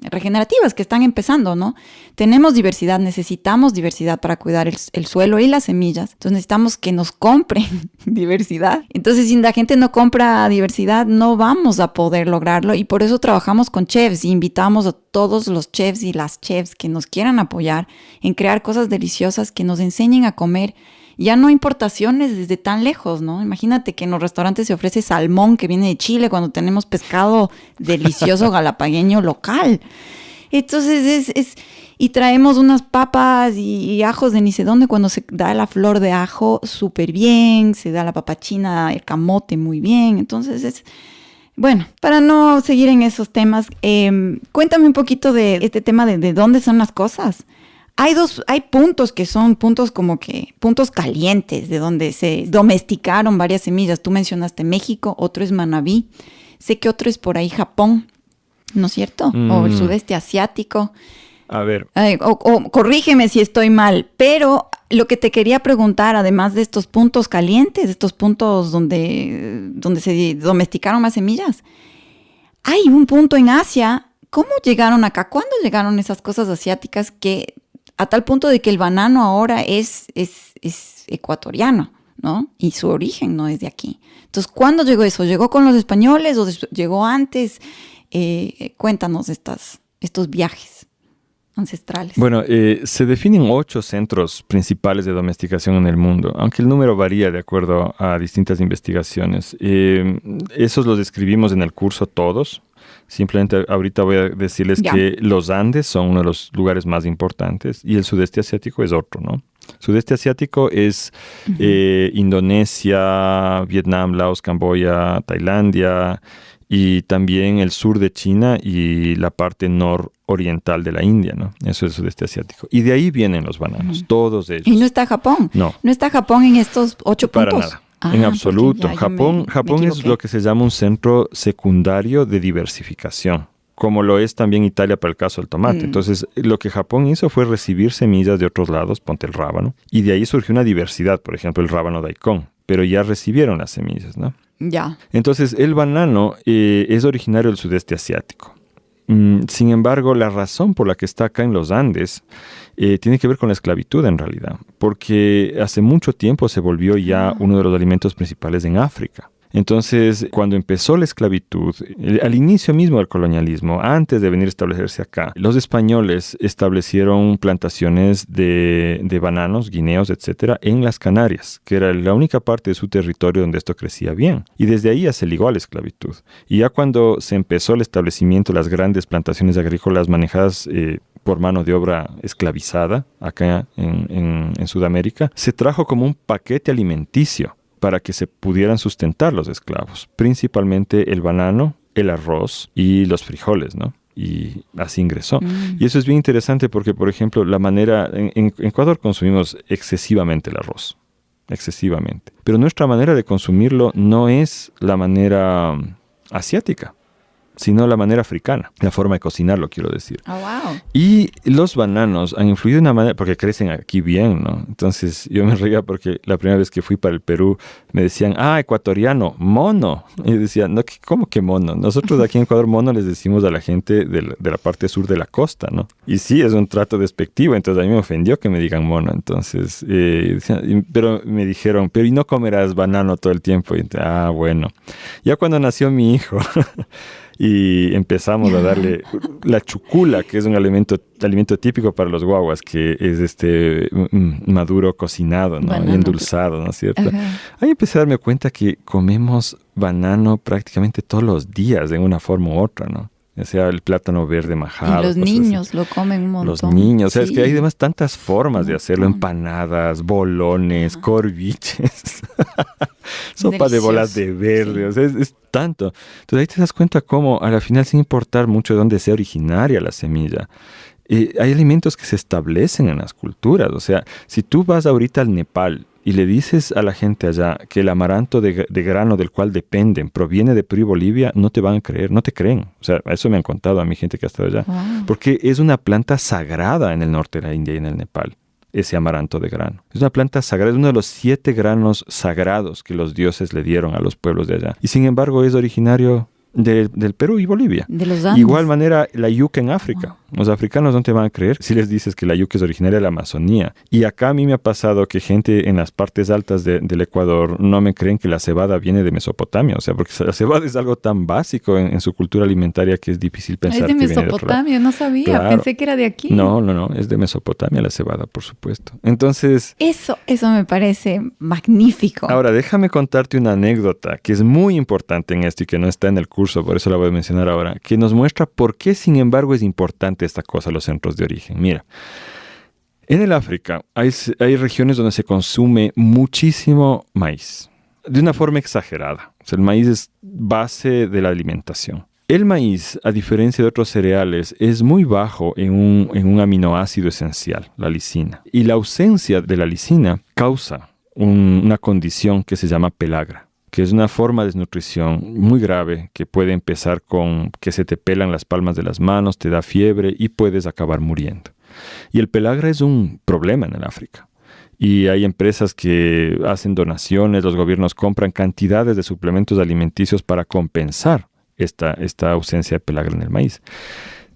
regenerativas que están empezando, ¿no? Tenemos diversidad, necesitamos diversidad para cuidar el suelo y las semillas. Entonces necesitamos que nos compren diversidad. Entonces, si la gente no compra diversidad, no vamos a poder lograrlo. Y por eso trabajamos con chefs y invitamos a todos los chefs y las chefs que nos quieran apoyar en crear cosas deliciosas que nos enseñen a comer. Ya no importaciones desde tan lejos, ¿no? Imagínate que en los restaurantes se ofrece salmón que viene de Chile cuando tenemos pescado delicioso galapagueño local. Entonces y traemos unas papas y ajos de ni sé dónde cuando se da la flor de ajo súper bien, se da la papachina, el camote muy bien. Entonces bueno, para no seguir en esos temas, cuéntame un poquito de este tema de dónde son las cosas. Hay puntos que son puntos como que puntos calientes de donde se domesticaron varias semillas. Tú mencionaste México, otro es Manabí. Sé que otro es por ahí Japón, ¿no es cierto? O el sudeste asiático. A ver. O corrígeme si estoy mal, pero lo que te quería preguntar, además de estos puntos calientes, estos puntos donde se domesticaron más semillas, hay un punto en Asia. ¿Cómo llegaron acá? ¿Cuándo llegaron esas cosas asiáticas que a tal punto de que el banano ahora es ecuatoriano, ¿no? Y su origen no es de aquí. Entonces, ¿cuándo llegó eso? ¿Llegó con los españoles o llegó antes? Cuéntanos estos viajes ancestrales. Bueno, se definen 8 centros principales de domesticación en el mundo, aunque el número varía de acuerdo a distintas investigaciones. Esos los describimos en el curso todos. Simplemente ahorita voy a decirles que los Andes son uno de los lugares más importantes y el sudeste asiático es otro, ¿no? Sudeste asiático es Indonesia, Vietnam, Laos, Camboya, Tailandia y también el sur de China y la parte nororiental de la India, ¿no? Eso es el sudeste asiático. Y de ahí vienen los bananos, todos ellos. ¿Y no está Japón? No. ¿No está Japón en estos 8 puntos? Para nada. En absoluto. Ya, Japón es lo que se llama un centro secundario de diversificación como lo es también Italia para el caso del tomate. Entonces, lo que Japón hizo fue recibir semillas de otros lados, ponte el rábano, y de ahí surgió una diversidad, por ejemplo, el rábano daikon, pero ya recibieron las semillas, ¿no? Ya. Entonces, el banano es originario del sudeste asiático. Sin embargo, la razón por la que está acá en los Andes tiene que ver con la esclavitud en realidad, porque hace mucho tiempo se volvió ya uno de los alimentos principales en África. Entonces, cuando empezó la esclavitud, al inicio mismo del colonialismo, antes de venir a establecerse acá, los españoles establecieron plantaciones de bananos, guineos, etcétera, en las Canarias, que era la única parte de su territorio donde esto crecía bien. Y desde ahí ya se ligó a la esclavitud. Y ya cuando se empezó el establecimiento de las grandes plantaciones agrícolas manejadas por mano de obra esclavizada acá en Sudamérica, se trajo como un paquete alimenticio para que se pudieran sustentar los esclavos, principalmente el banano, el arroz y los frijoles, ¿no? Y así ingresó. Y eso es bien interesante porque, por ejemplo, la manera... En Ecuador consumimos excesivamente el arroz, excesivamente. Pero nuestra manera de consumirlo no es la manera asiática, sino la manera africana, la forma de cocinarlo, quiero decir. Oh, wow. Y los bananos han influido de una manera, porque crecen aquí bien, ¿no? Entonces yo me reía porque la primera vez que fui para el Perú me decían, ecuatoriano, mono. Y decía, no, ¿cómo que mono? Nosotros aquí en Ecuador mono les decimos a la gente de la parte sur de la costa, ¿no? Y sí, es un trato despectivo, entonces a mí me ofendió que me digan mono. Entonces, pero me dijeron, pero ¿y no comerás banano todo el tiempo? Y bueno. Ya cuando nació mi hijo... Y empezamos a darle la chucula, que es un alimento típico para los guaguas, que es maduro cocinado, ¿no? Banano. Y endulzado, ¿no es cierto? Ajá. Ahí empecé a darme cuenta que comemos banano prácticamente todos los días, de una forma u otra, ¿no? O sea, el plátano verde majado. Y los niños lo comen un montón. Los niños, o sea, Sí. es que hay además tantas formas de hacerlo, empanadas, bolones, corviches, sopa de bolas de verde, o sea, es tanto. Entonces ahí te das cuenta cómo, a la final, sin importar mucho de dónde sea originaria la semilla, hay alimentos que se establecen en las culturas. O sea, si tú vas ahorita al Nepal y le dices a la gente allá que el amaranto de grano del cual dependen proviene de Perú y Bolivia, no te van a creer, no te creen. O sea, eso me han contado a mi gente que ha estado allá. Wow. Porque es una planta sagrada en el norte de la India y en el Nepal, ese amaranto de grano. Es una planta sagrada, es uno de los 7 granos sagrados que los dioses le dieron a los pueblos de allá. Y sin embargo es originario del Perú y Bolivia. De los Andes. Igual manera la yuca en África. Los africanos no te van a creer si les dices que la yuca es originaria de la Amazonía. Y acá a mí me ha pasado que gente en las partes altas del Ecuador no me creen que la cebada viene de Mesopotamia. O sea, porque la cebada es algo tan básico en su cultura alimentaria que es difícil pensar Es de que viene de otro lado. Mesopotamia, no sabía. Claro. Pensé que era de aquí. No, es de Mesopotamia la cebada, por supuesto. Entonces, Eso me parece magnífico. ahora déjame contarte una anécdota que es muy importante en esto y que no está en el curso, por eso la voy a mencionar ahora, que nos muestra por qué, sin embargo, es importante esta cosa, los centros de origen. Mira, en el África hay regiones donde se consume muchísimo maíz, de una forma exagerada. O sea, el maíz es base de la alimentación. El maíz, a diferencia de otros cereales, es muy bajo en un aminoácido esencial, la lisina. Y la ausencia de la lisina causa una condición que se llama pelagra, que es una forma de desnutrición muy grave que puede empezar con que se te pelan las palmas de las manos, te da fiebre y puedes acabar muriendo. Y el pelagra es un problema en el África. Y hay empresas que hacen donaciones, los gobiernos compran cantidades de suplementos alimenticios para compensar esta ausencia de pelagra en el maíz.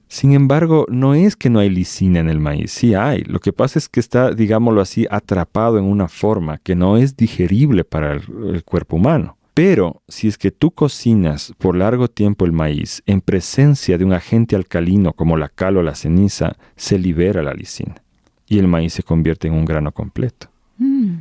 Sin embargo, no es que no hay lisina en el maíz, sí hay. Lo que pasa es que está, digámoslo así, atrapado en una forma que no es digerible para el cuerpo humano. Pero si es que tú cocinas por largo tiempo el maíz en presencia de un agente alcalino como la cal o la ceniza, se libera la lisina y el maíz se convierte en un grano completo.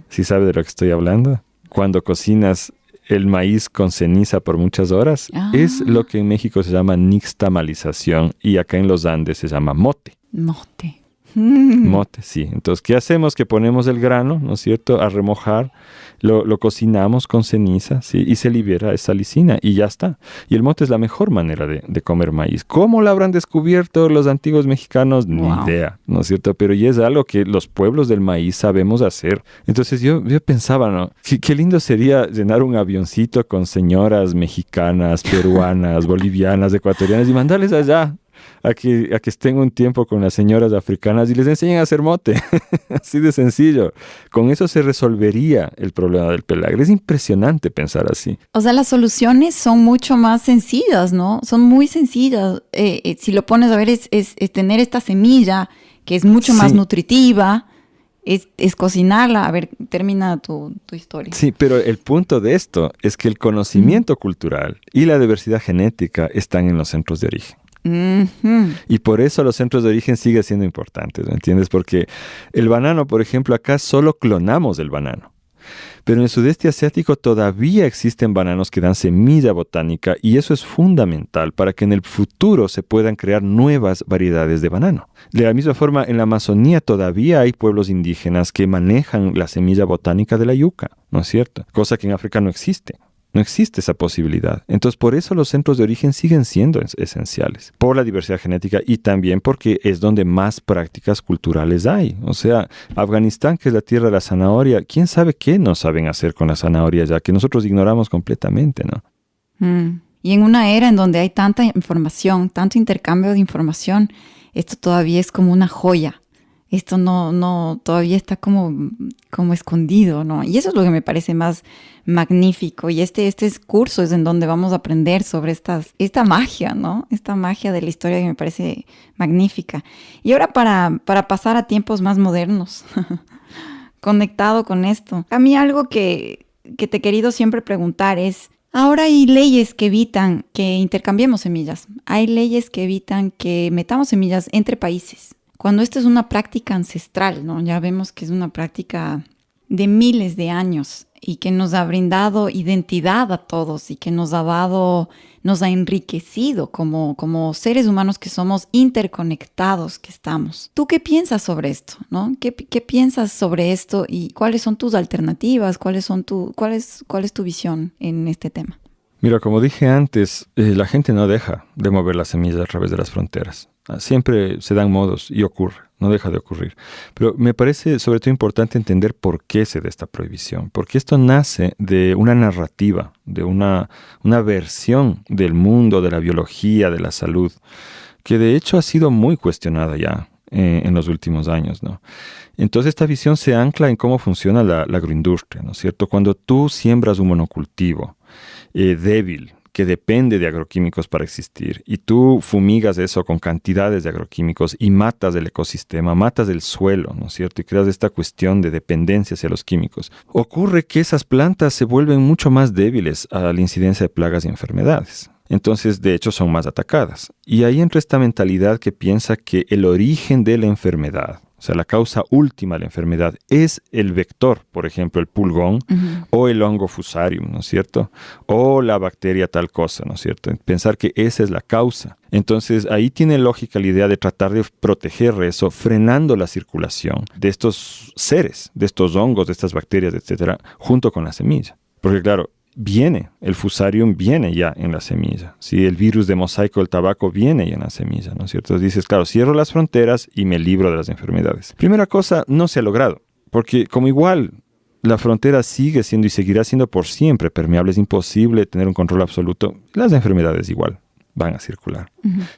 ¿Sí sabes de lo que estoy hablando? Cuando cocinas el maíz con ceniza por muchas horas, es lo que en México se llama nixtamalización y acá en los Andes se llama mote. Mote. Mote, sí. Entonces, ¿qué hacemos? Que ponemos el grano, ¿no es cierto?, a remojar, lo cocinamos con ceniza, ¿sí? Y se libera esa lisina y ya está. Y el mote es la mejor manera de comer maíz. ¿Cómo lo habrán descubierto los antiguos mexicanos? Ni idea, ¿no es cierto? Pero ya es algo que los pueblos del maíz sabemos hacer. Entonces yo pensaba, ¿no? Qué lindo sería llenar un avioncito con señoras mexicanas, peruanas, bolivianas, ecuatorianas y mandarles allá. A que estén un tiempo con las señoras africanas y les enseñen a hacer mote. Así de sencillo. Con eso se resolvería el problema del pelagre. Es impresionante pensar así. O sea, las soluciones son mucho más sencillas, ¿no? Son muy sencillas. Si lo pones a ver, es tener esta semilla que es mucho más nutritiva. Es cocinarla. A ver, termina tu historia. Sí, pero el punto de esto es que el conocimiento cultural y la diversidad genética están en los centros de origen. Y por eso los centros de origen siguen siendo importantes, ¿me entiendes? Porque el banano, por ejemplo, acá solo clonamos el banano. Pero en el sudeste asiático todavía existen bananos que dan semilla botánica y eso es fundamental para que en el futuro se puedan crear nuevas variedades de banano. De la misma forma, en la Amazonía todavía hay pueblos indígenas que manejan la semilla botánica de la yuca, ¿no es cierto? Cosa que en África no existe. No existe esa posibilidad. Entonces, por eso los centros de origen siguen siendo esenciales. Por la diversidad genética y también porque es donde más prácticas culturales hay. O sea, Afganistán, que es la tierra de la zanahoria, ¿quién sabe qué no saben hacer con la zanahoria ya? Que nosotros ignoramos completamente, ¿no? Y en una era en donde hay tanta información, tanto intercambio de información, esto todavía es como una joya. Esto no todavía está como escondido, ¿no? Y eso es lo que me parece más magnífico. Y este curso es en donde vamos a aprender sobre esta magia, ¿no? Esta magia de la historia que me parece magnífica. Y ahora para pasar a tiempos más modernos, conectado con esto. A mí algo que te he querido siempre preguntar es, ahora hay leyes que evitan que intercambiemos semillas. Hay leyes que evitan que metamos semillas entre países. Cuando esta es una práctica ancestral, ¿no? Ya vemos que es una práctica de miles de años y que nos ha brindado identidad a todos y que nos ha enriquecido como seres humanos que somos interconectados que estamos. ¿Tú qué piensas sobre esto, no? ¿Qué piensas sobre esto y cuáles son tus alternativas? ¿Cuál es tu visión en este tema? Mira, como dije antes, la gente no deja de mover las semillas a través de las fronteras. Siempre se dan modos y ocurre, no deja de ocurrir. Pero me parece sobre todo importante entender por qué se da esta prohibición. Porque esto nace de una narrativa, de una versión del mundo, de la biología, de la salud, que de hecho ha sido muy cuestionada ya en los últimos años, ¿no? Entonces esta visión se ancla en cómo funciona la agroindustria, ¿no es cierto? Cuando tú siembras un monocultivo débil, que depende de agroquímicos para existir, y tú fumigas eso con cantidades de agroquímicos y matas el ecosistema, matas el suelo, ¿no es cierto? Y creas esta cuestión de dependencia hacia los químicos. Ocurre que esas plantas se vuelven mucho más débiles a la incidencia de plagas y enfermedades. Entonces, de hecho, son más atacadas. Y ahí entra esta mentalidad que piensa que el origen de la enfermedad, o sea, la causa última de la enfermedad es el vector, por ejemplo, el pulgón o el hongo fusarium, ¿no es cierto? O la bacteria tal cosa, ¿no es cierto? Pensar que esa es la causa. Entonces, ahí tiene lógica la idea de tratar de proteger eso, frenando la circulación de estos seres, de estos hongos, de estas bacterias, etcétera, junto con la semilla. Porque, claro, el fusarium viene ya en la semilla. ¿Sí? El virus de mosaico del tabaco viene ya en la semilla, ¿no es cierto? Dices, claro, cierro las fronteras y me libro de las enfermedades. Primera cosa, no se ha logrado, porque como igual la frontera sigue siendo y seguirá siendo por siempre permeable, es imposible tener un control absoluto, las enfermedades igual van a circular.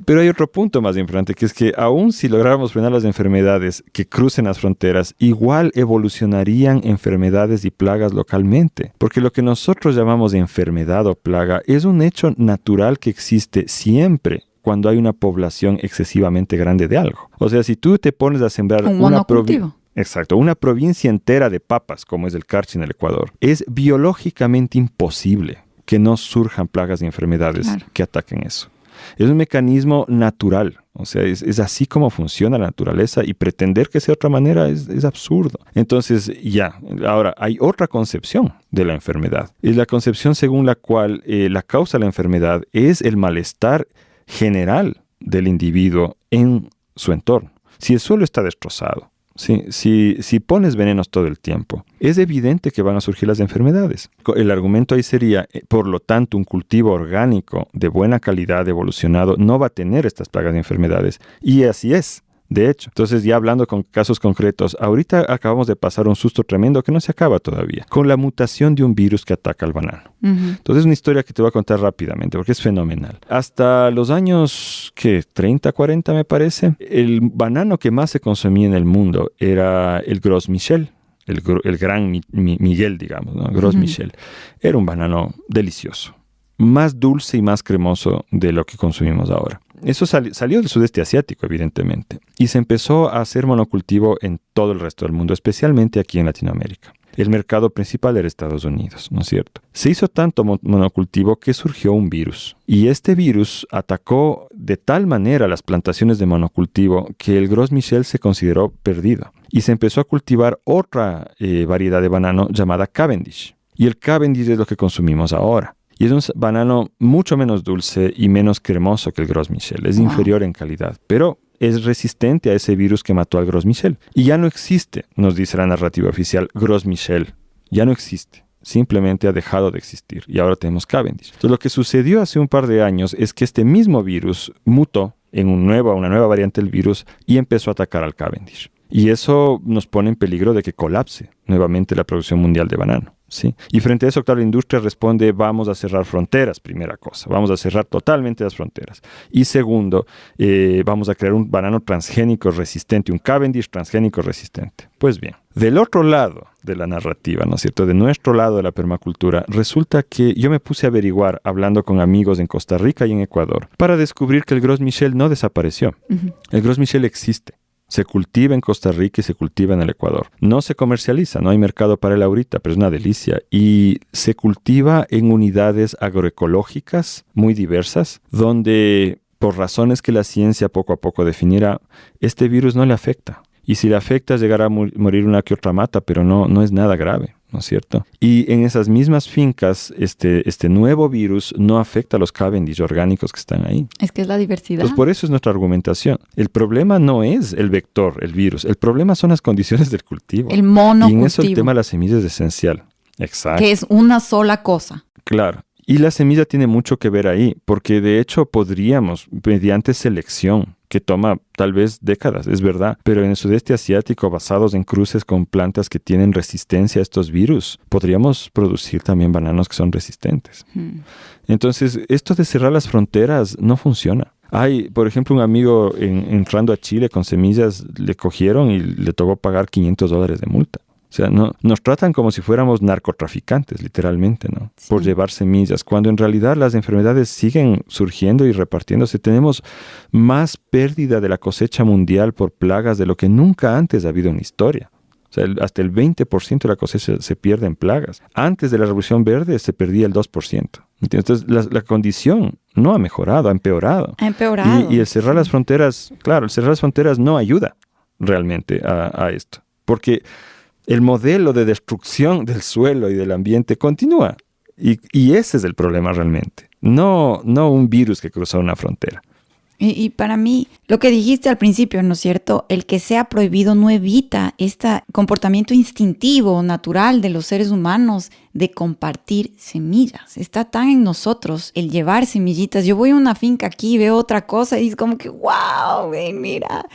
Pero hay otro punto más importante, que es que aun si lográramos frenar las enfermedades que crucen las fronteras, igual evolucionarían enfermedades y plagas localmente. Porque lo que nosotros llamamos enfermedad o plaga es un hecho natural que existe siempre cuando hay una población excesivamente grande de algo. O sea, si tú te pones a sembrar una provincia entera de papas, como es el Carchi en el Ecuador, es biológicamente imposible que no surjan plagas y enfermedades que ataquen eso. Es un mecanismo natural, o sea, es así como funciona la naturaleza y pretender que sea de otra manera es absurdo. Entonces, ahora hay otra concepción de la enfermedad. Es la concepción según la cual la causa de la enfermedad es el malestar general del individuo en su entorno. Si el suelo está destrozado, si pones venenos todo el tiempo, es evidente que van a surgir las enfermedades. El argumento ahí sería, por lo tanto, un cultivo orgánico de buena calidad, evolucionado, no va a tener estas plagas de enfermedades. Y así es. De hecho, entonces ya hablando con casos concretos, ahorita acabamos de pasar un susto tremendo que no se acaba todavía, con la mutación de un virus que ataca al banano. Entonces es una historia que te voy a contar rápidamente porque es fenomenal. Hasta los años, 30, 40 me parece, el banano que más se consumía en el mundo era el Gros Michel. El gran Miguel, digamos, ¿no? Gros Michel. Era un banano delicioso, más dulce y más cremoso de lo que consumimos ahora. Eso salió del sudeste asiático, evidentemente, y se empezó a hacer monocultivo en todo el resto del mundo, especialmente aquí en Latinoamérica. El mercado principal era Estados Unidos, ¿no es cierto? Se hizo tanto monocultivo que surgió un virus. Y este virus atacó de tal manera las plantaciones de monocultivo que el Gros Michel se consideró perdido. Y se empezó a cultivar otra variedad de banano llamada Cavendish. Y el Cavendish es lo que consumimos ahora. Y es un banano mucho menos dulce y menos cremoso que el Gros Michel. Es inferior en calidad, pero es resistente a ese virus que mató al Gros Michel. Y ya no existe, nos dice la narrativa oficial, Gros Michel. Ya no existe. Simplemente ha dejado de existir. Y ahora tenemos Cavendish. Entonces, lo que sucedió hace un par de años es que este mismo virus mutó en una nueva variante del virus y empezó a atacar al Cavendish. Y eso nos pone en peligro de que colapse nuevamente la producción mundial de banano. ¿Sí? Y frente a eso, claro, la industria responde, vamos a cerrar fronteras, primera cosa. Vamos a cerrar totalmente las fronteras. Y segundo, vamos a crear un banano transgénico resistente, un Cavendish transgénico resistente. Pues bien, del otro lado de la narrativa, ¿no es cierto? De nuestro lado de la permacultura, resulta que yo me puse a averiguar, hablando con amigos en Costa Rica y en Ecuador, para descubrir que el Gros Michel no desapareció. El Gros Michel existe. Se cultiva en Costa Rica y se cultiva en el Ecuador. No se comercializa, no hay mercado para él ahorita, pero es una delicia. Y se cultiva en unidades agroecológicas muy diversas, donde por razones que la ciencia poco a poco definirá, este virus no le afecta. Y si le afecta, llegará a morir una que otra mata, pero no es nada grave, ¿no es cierto? Y en esas mismas fincas, este nuevo virus no afecta a los Cavendish orgánicos que están ahí. Es que es la diversidad. Pues por eso es nuestra argumentación. El problema no es el vector, el virus. El problema son las condiciones del cultivo. El monocultivo. Y en eso el tema de la semilla es esencial. Exacto. Que es una sola cosa. Claro. Y la semilla tiene mucho que ver ahí, porque de hecho podríamos, mediante selección, que toma tal vez décadas, es verdad, pero en el sudeste asiático, basados en cruces con plantas que tienen resistencia a estos virus, podríamos producir también bananos que son resistentes. Entonces, esto de cerrar las fronteras no funciona. Hay, por ejemplo, un amigo entrando a Chile con semillas, le cogieron y le tocó pagar $500 de multa. O sea, no, nos tratan como si fuéramos narcotraficantes, literalmente, ¿no? Sí. Por llevar semillas, cuando en realidad las enfermedades siguen surgiendo y repartiéndose. Tenemos más pérdida de la cosecha mundial por plagas de lo que nunca antes ha habido en la historia. O sea, hasta el 20% de la cosecha se pierde en plagas. Antes de la Revolución Verde se perdía el 2%. Entonces, la condición no ha mejorado, ha empeorado. Ha empeorado. Y el cerrar las fronteras, claro, el cerrar las fronteras no ayuda realmente a esto. Porque el modelo de destrucción del suelo y del ambiente continúa. Y ese es el problema realmente. No un virus que cruzó una frontera. Y para mí, lo que dijiste al principio, ¿no es cierto? El que sea prohibido no evita este comportamiento instintivo, natural de los seres humanos de compartir semillas. Está tan en nosotros el llevar semillitas. Yo voy a una finca aquí y veo otra cosa y es como que, wow, ven, mira.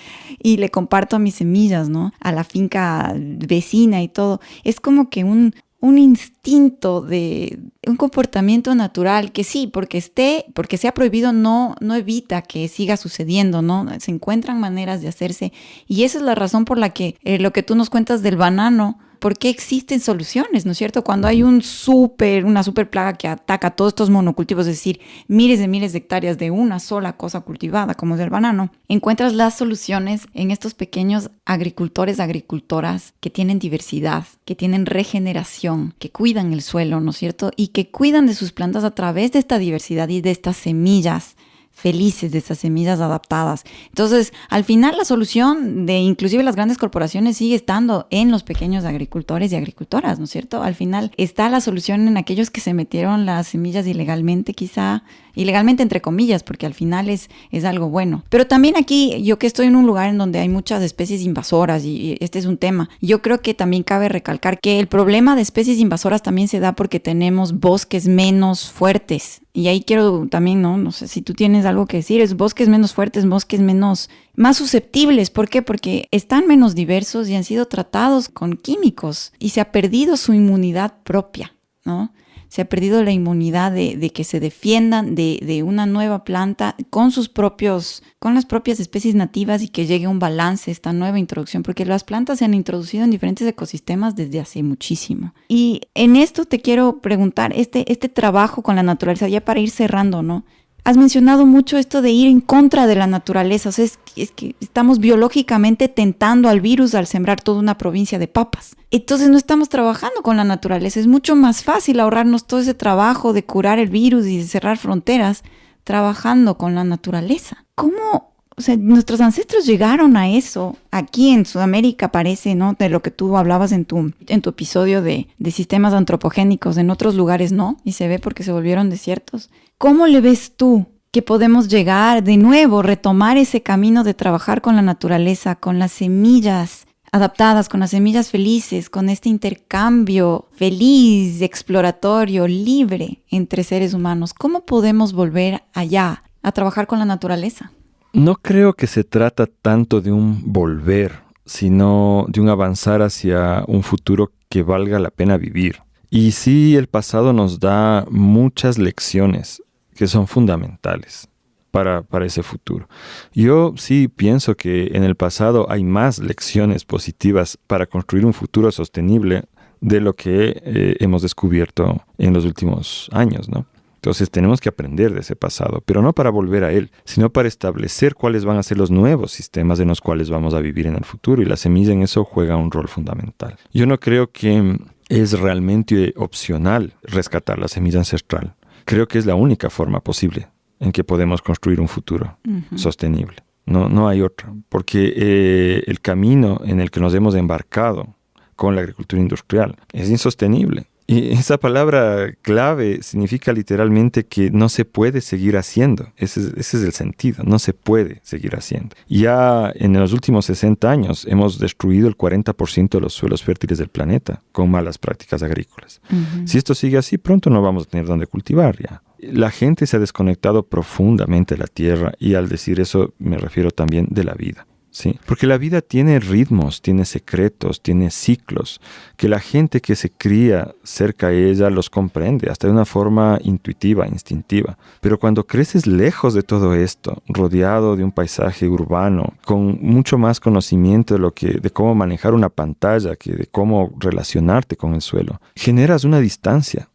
Y le comparto mis semillas, ¿no? A la finca vecina y todo. Es como que un instinto de un comportamiento natural que sí, porque sea prohibido no evita que siga sucediendo, ¿no? Se encuentran maneras de hacerse y esa es la razón por la que lo que tú nos cuentas del banano, ¿por qué existen soluciones, no es cierto? Cuando hay una super plaga que ataca todos estos monocultivos, es decir, miles de hectáreas de una sola cosa cultivada, como es el banano, encuentras las soluciones en estos pequeños agricultores, agricultoras que tienen diversidad, que tienen regeneración, que cuidan el suelo, ¿no es cierto? Y que cuidan de sus plantas a través de esta diversidad y de estas semillas felices, de estas semillas adaptadas. Entonces, al final la solución de inclusive las grandes corporaciones sigue estando en los pequeños agricultores y agricultoras, ¿no es cierto? Al final está la solución en aquellos que se metieron las semillas ilegalmente quizá Ilegalmente entre comillas, porque al final es algo bueno. Pero también aquí, yo que estoy en un lugar en donde hay muchas especies invasoras y este es un tema, yo creo que también cabe recalcar que el problema de especies invasoras también se da porque tenemos bosques menos fuertes. Y ahí quiero también, no sé si tú tienes algo que decir, es bosques menos fuertes, bosques más susceptibles. ¿Por qué? Porque están menos diversos y han sido tratados con químicos y se ha perdido su inmunidad propia, ¿no? Se ha perdido la inmunidad de que se defiendan de una nueva planta con las propias especies nativas y que llegue un balance, esta nueva introducción, porque las plantas se han introducido en diferentes ecosistemas desde hace muchísimo. Y en esto te quiero preguntar, este trabajo con la naturaleza, ya para ir cerrando, ¿no? Has mencionado mucho esto de ir en contra de la naturaleza. O sea, es que estamos biológicamente tentando al virus al sembrar toda una provincia de papas. Entonces no estamos trabajando con la naturaleza. Es mucho más fácil ahorrarnos todo ese trabajo de curar el virus y de cerrar fronteras trabajando con la naturaleza. ¿Cómo? O sea, nuestros ancestros llegaron a eso. Aquí en Sudamérica parece, ¿no? De lo que tú hablabas en tu episodio de sistemas antropogénicos. En otros lugares no. Y se ve porque se volvieron desiertos. ¿Cómo le ves tú que podemos llegar de nuevo, retomar ese camino de trabajar con la naturaleza, con las semillas adaptadas, con las semillas felices, con este intercambio feliz, exploratorio, libre entre seres humanos? ¿Cómo podemos volver allá a trabajar con la naturaleza? No creo que se trata tanto de un volver, sino de un avanzar hacia un futuro que valga la pena vivir. Y sí, el pasado nos da muchas lecciones que son fundamentales para ese futuro. Yo sí pienso que en el pasado hay más lecciones positivas para construir un futuro sostenible de lo que hemos descubierto en los últimos años, ¿no? Entonces tenemos que aprender de ese pasado, pero no para volver a él, sino para establecer cuáles van a ser los nuevos sistemas en los cuales vamos a vivir en el futuro. Y la semilla en eso juega un rol fundamental. Yo no creo que es realmente opcional rescatar la semilla ancestral. Creo que es la única forma posible en que podemos construir un futuro sostenible. No hay otra, porque el camino en el que nos hemos embarcado con la agricultura industrial es insostenible. Y esa palabra clave significa literalmente que no se puede seguir haciendo. Ese es el sentido, no se puede seguir haciendo. Ya en los últimos 60 años hemos destruido el 40% de los suelos fértiles del planeta con malas prácticas agrícolas. Si esto sigue así, pronto no vamos a tener dónde cultivar ya. La gente se ha desconectado profundamente de la tierra y al decir eso me refiero también de la vida. Sí, porque la vida tiene ritmos, tiene secretos, tiene ciclos, que la gente que se cría cerca de ella los comprende, hasta de una forma intuitiva, instintiva. Pero cuando creces lejos de todo esto, rodeado de un paisaje urbano, con mucho más conocimiento de cómo manejar una pantalla que de cómo relacionarte con el suelo, generas una distancia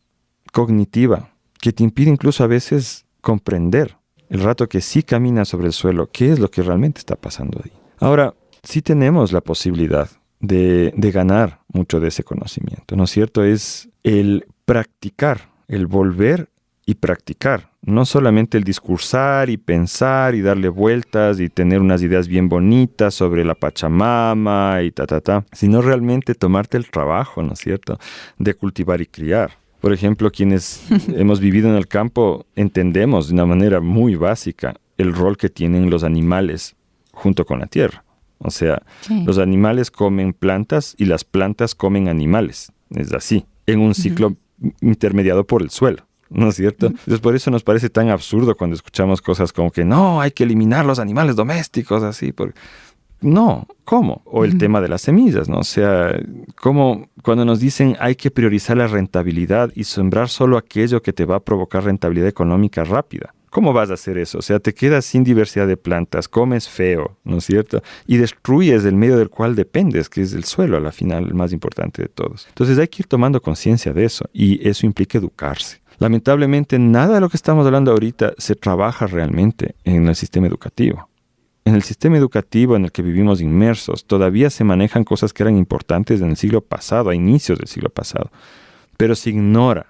cognitiva que te impide incluso a veces comprender, el rato que sí caminas sobre el suelo, qué es lo que realmente está pasando ahí. Ahora, sí tenemos la posibilidad de ganar mucho de ese conocimiento, ¿no es cierto? Es el practicar, el volver y practicar. No solamente el discursar y pensar y darle vueltas y tener unas ideas bien bonitas sobre la Pachamama y sino realmente tomarte el trabajo, ¿no es cierto?, de cultivar y criar. Por ejemplo, quienes hemos vivido en el campo entendemos de una manera muy básica el rol que tienen los animales junto con la tierra. O sea, los animales comen plantas y las plantas comen animales. Es así, en un ciclo intermediado por el suelo, ¿no es cierto? Entonces, por eso nos parece tan absurdo cuando escuchamos cosas como que no, hay que eliminar los animales domésticos, así. No, ¿cómo? O el tema de las semillas, ¿no? O sea, ¿cómo cuando nos dicen hay que priorizar la rentabilidad y sembrar solo aquello que te va a provocar rentabilidad económica rápida? ¿Cómo vas a hacer eso? O sea, te quedas sin diversidad de plantas, comes feo, ¿no es cierto? Y destruyes el medio del cual dependes, que es el suelo, a la final, el más importante de todos. Entonces hay que ir tomando conciencia de eso y eso implica educarse. Lamentablemente, nada de lo que estamos hablando ahorita se trabaja realmente en el sistema educativo. En el sistema educativo en el que vivimos inmersos, todavía se manejan cosas que eran importantes en el siglo pasado, a inicios del siglo pasado, pero se ignora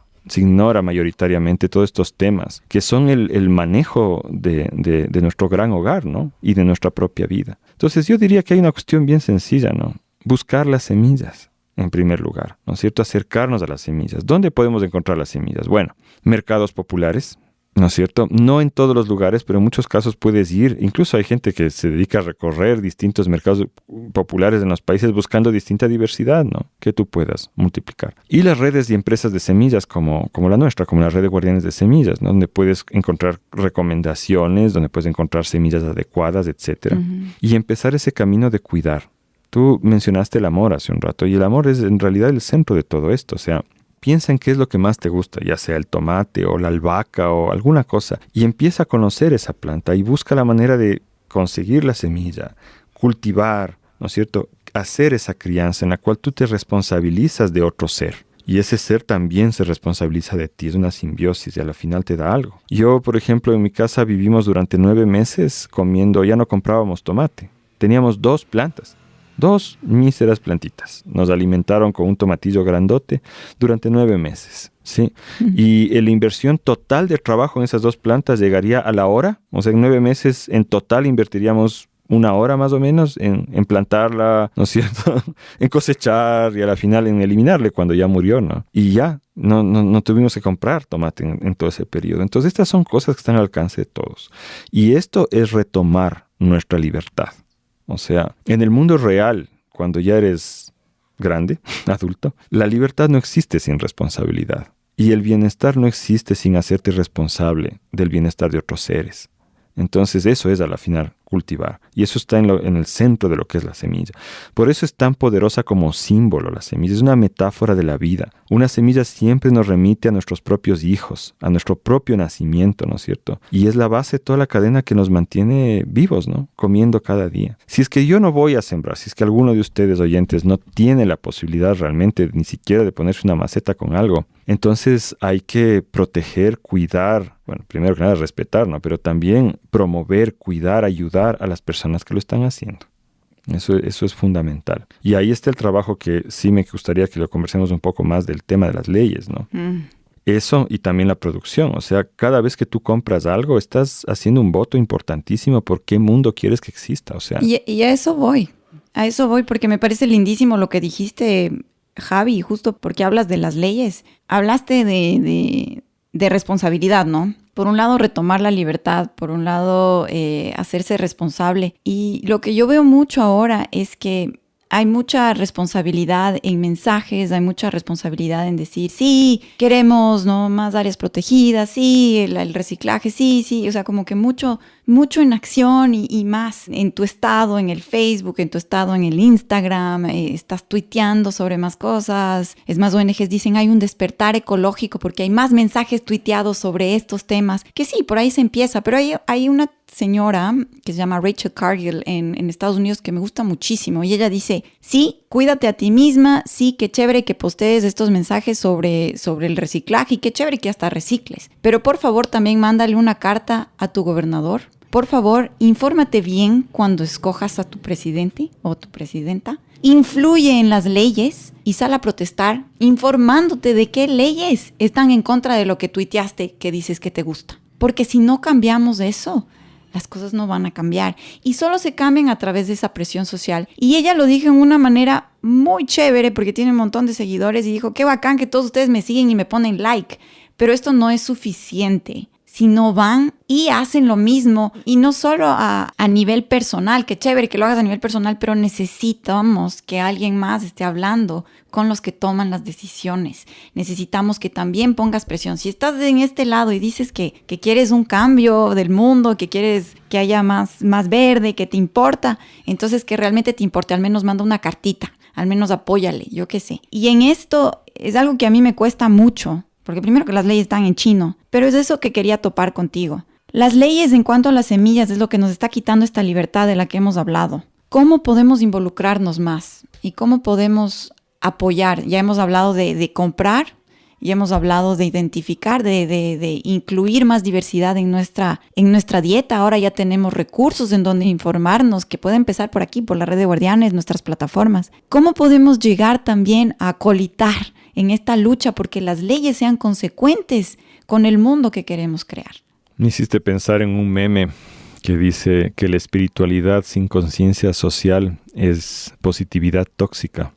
mayoritariamente todos estos temas que son el manejo de nuestro gran hogar, ¿no? Y de nuestra propia vida. Entonces yo diría que hay una cuestión bien sencilla, ¿no? Buscar las semillas en primer lugar, ¿no es cierto? Acercarnos a las semillas. ¿Dónde podemos encontrar las semillas? Bueno, mercados populares, ¿no es cierto? No en todos los lugares, pero en muchos casos puedes ir. Incluso hay gente que se dedica a recorrer distintos mercados populares en los países buscando distinta diversidad, ¿no? Que tú puedas multiplicar. Y las redes y empresas de semillas como la nuestra, como la red de guardianes de semillas, ¿no? Donde puedes encontrar recomendaciones, donde puedes encontrar semillas adecuadas, etcétera. Y empezar ese camino de cuidar. Tú mencionaste el amor hace un rato, y el amor es en realidad el centro de todo esto. O sea, piensa en qué es lo que más te gusta, ya sea el tomate o la albahaca o alguna cosa, y empieza a conocer esa planta y busca la manera de conseguir la semilla, cultivar, ¿no es cierto? Hacer esa crianza en la cual tú te responsabilizas de otro ser. Y ese ser también se responsabiliza de ti, es una simbiosis y a la final te da algo. Yo, por ejemplo, en mi casa vivimos durante 9 meses comiendo, ya no comprábamos tomate, teníamos 2 plantas. 2 míseras plantitas. Nos alimentaron con un tomatillo grandote durante 9 meses, ¿sí? Y la inversión total de trabajo en esas 2 plantas llegaría a la hora. O sea, en 9 meses en total invertiríamos 1 hora más o menos en plantarla, ¿no es cierto? En cosechar y a la final en eliminarle cuando ya murió, ¿no? Y ya, no tuvimos que comprar tomate en todo ese periodo. Entonces, estas son cosas que están al alcance de todos. Y esto es retomar nuestra libertad. O sea, en el mundo real, cuando ya eres grande, adulto, la libertad no existe sin responsabilidad. Y el bienestar no existe sin hacerte responsable del bienestar de otros seres. Entonces eso es a la final cultivar. Y eso está en el centro de lo que es la semilla. Por eso es tan poderosa como símbolo la semilla. Es una metáfora de la vida. Una semilla siempre nos remite a nuestros propios hijos, a nuestro propio nacimiento, ¿no es cierto? Y es la base de toda la cadena que nos mantiene vivos, ¿no? Comiendo cada día. Si es que yo no voy a sembrar, si es que alguno de ustedes oyentes no tiene la posibilidad realmente ni siquiera de ponerse una maceta con algo, entonces hay que proteger, cuidar, bueno, primero que nada respetar, ¿no? Pero también promover, cuidar, ayudar a las personas que lo están haciendo. Eso es fundamental. Y ahí está el trabajo que sí me gustaría que lo conversemos un poco más del tema de las leyes, ¿no? Eso y también la producción. O sea, cada vez que tú compras algo, estás haciendo un voto importantísimo por qué mundo quieres que exista. O sea, y a eso voy. A eso voy porque me parece lindísimo lo que dijiste, Javi, justo porque hablas de las leyes. Hablaste de responsabilidad, ¿no? Por un lado, retomar la libertad, por un lado, hacerse responsable. Y lo que yo veo mucho ahora es que hay mucha responsabilidad en mensajes, hay mucha responsabilidad en decir, sí, queremos, ¿no?, más áreas protegidas, sí, el reciclaje, sí, o sea, como que mucho en acción y más en tu estado, en el Facebook, en tu estado, en el Instagram, estás tuiteando sobre más cosas. Es más, ONGs dicen hay un despertar ecológico porque hay más mensajes tuiteados sobre estos temas, que sí, por ahí se empieza, pero hay una señora que se llama Rachel Cargill en Estados Unidos que me gusta muchísimo y ella dice, sí, cuídate a ti misma, sí, qué chévere que postees estos mensajes sobre el reciclaje y qué chévere que hasta recicles, pero por favor también mándale una carta a tu gobernador. Por favor, infórmate bien cuando escojas a tu presidente o tu presidenta. Influye en las leyes y sal a protestar informándote de qué leyes están en contra de lo que tuiteaste que dices que te gusta. Porque si no cambiamos eso, las cosas no van a cambiar y solo se cambian a través de esa presión social. Y ella lo dijo en una manera muy chévere porque tiene un montón de seguidores y dijo, qué bacán que todos ustedes me siguen y me ponen like, pero esto no es suficiente. Si no van y hacen lo mismo, y no solo a nivel personal, que chévere que lo hagas a nivel personal, pero necesitamos que alguien más esté hablando con los que toman las decisiones. Necesitamos que también pongas presión. Si estás en este lado y dices que quieres un cambio del mundo, que quieres que haya más verde, que te importa, entonces que realmente te importe, al menos manda una cartita, al menos apóyale, yo qué sé. Y en esto es algo que a mí me cuesta mucho, porque primero que las leyes están en chino, pero es eso que quería topar contigo. Las leyes en cuanto a las semillas es lo que nos está quitando esta libertad de la que hemos hablado. ¿Cómo podemos involucrarnos más? ¿Y cómo podemos apoyar? Ya hemos hablado de comprar, ya hemos hablado de identificar, de incluir más diversidad en nuestra dieta. Ahora ya tenemos recursos en donde informarnos, que puede empezar por aquí, por la red de guardianes, nuestras plataformas. ¿Cómo podemos llegar también a colitar en esta lucha porque las leyes sean consecuentes con el mundo que queremos crear? Me hiciste pensar en un meme que dice que la espiritualidad sin conciencia social es positividad tóxica.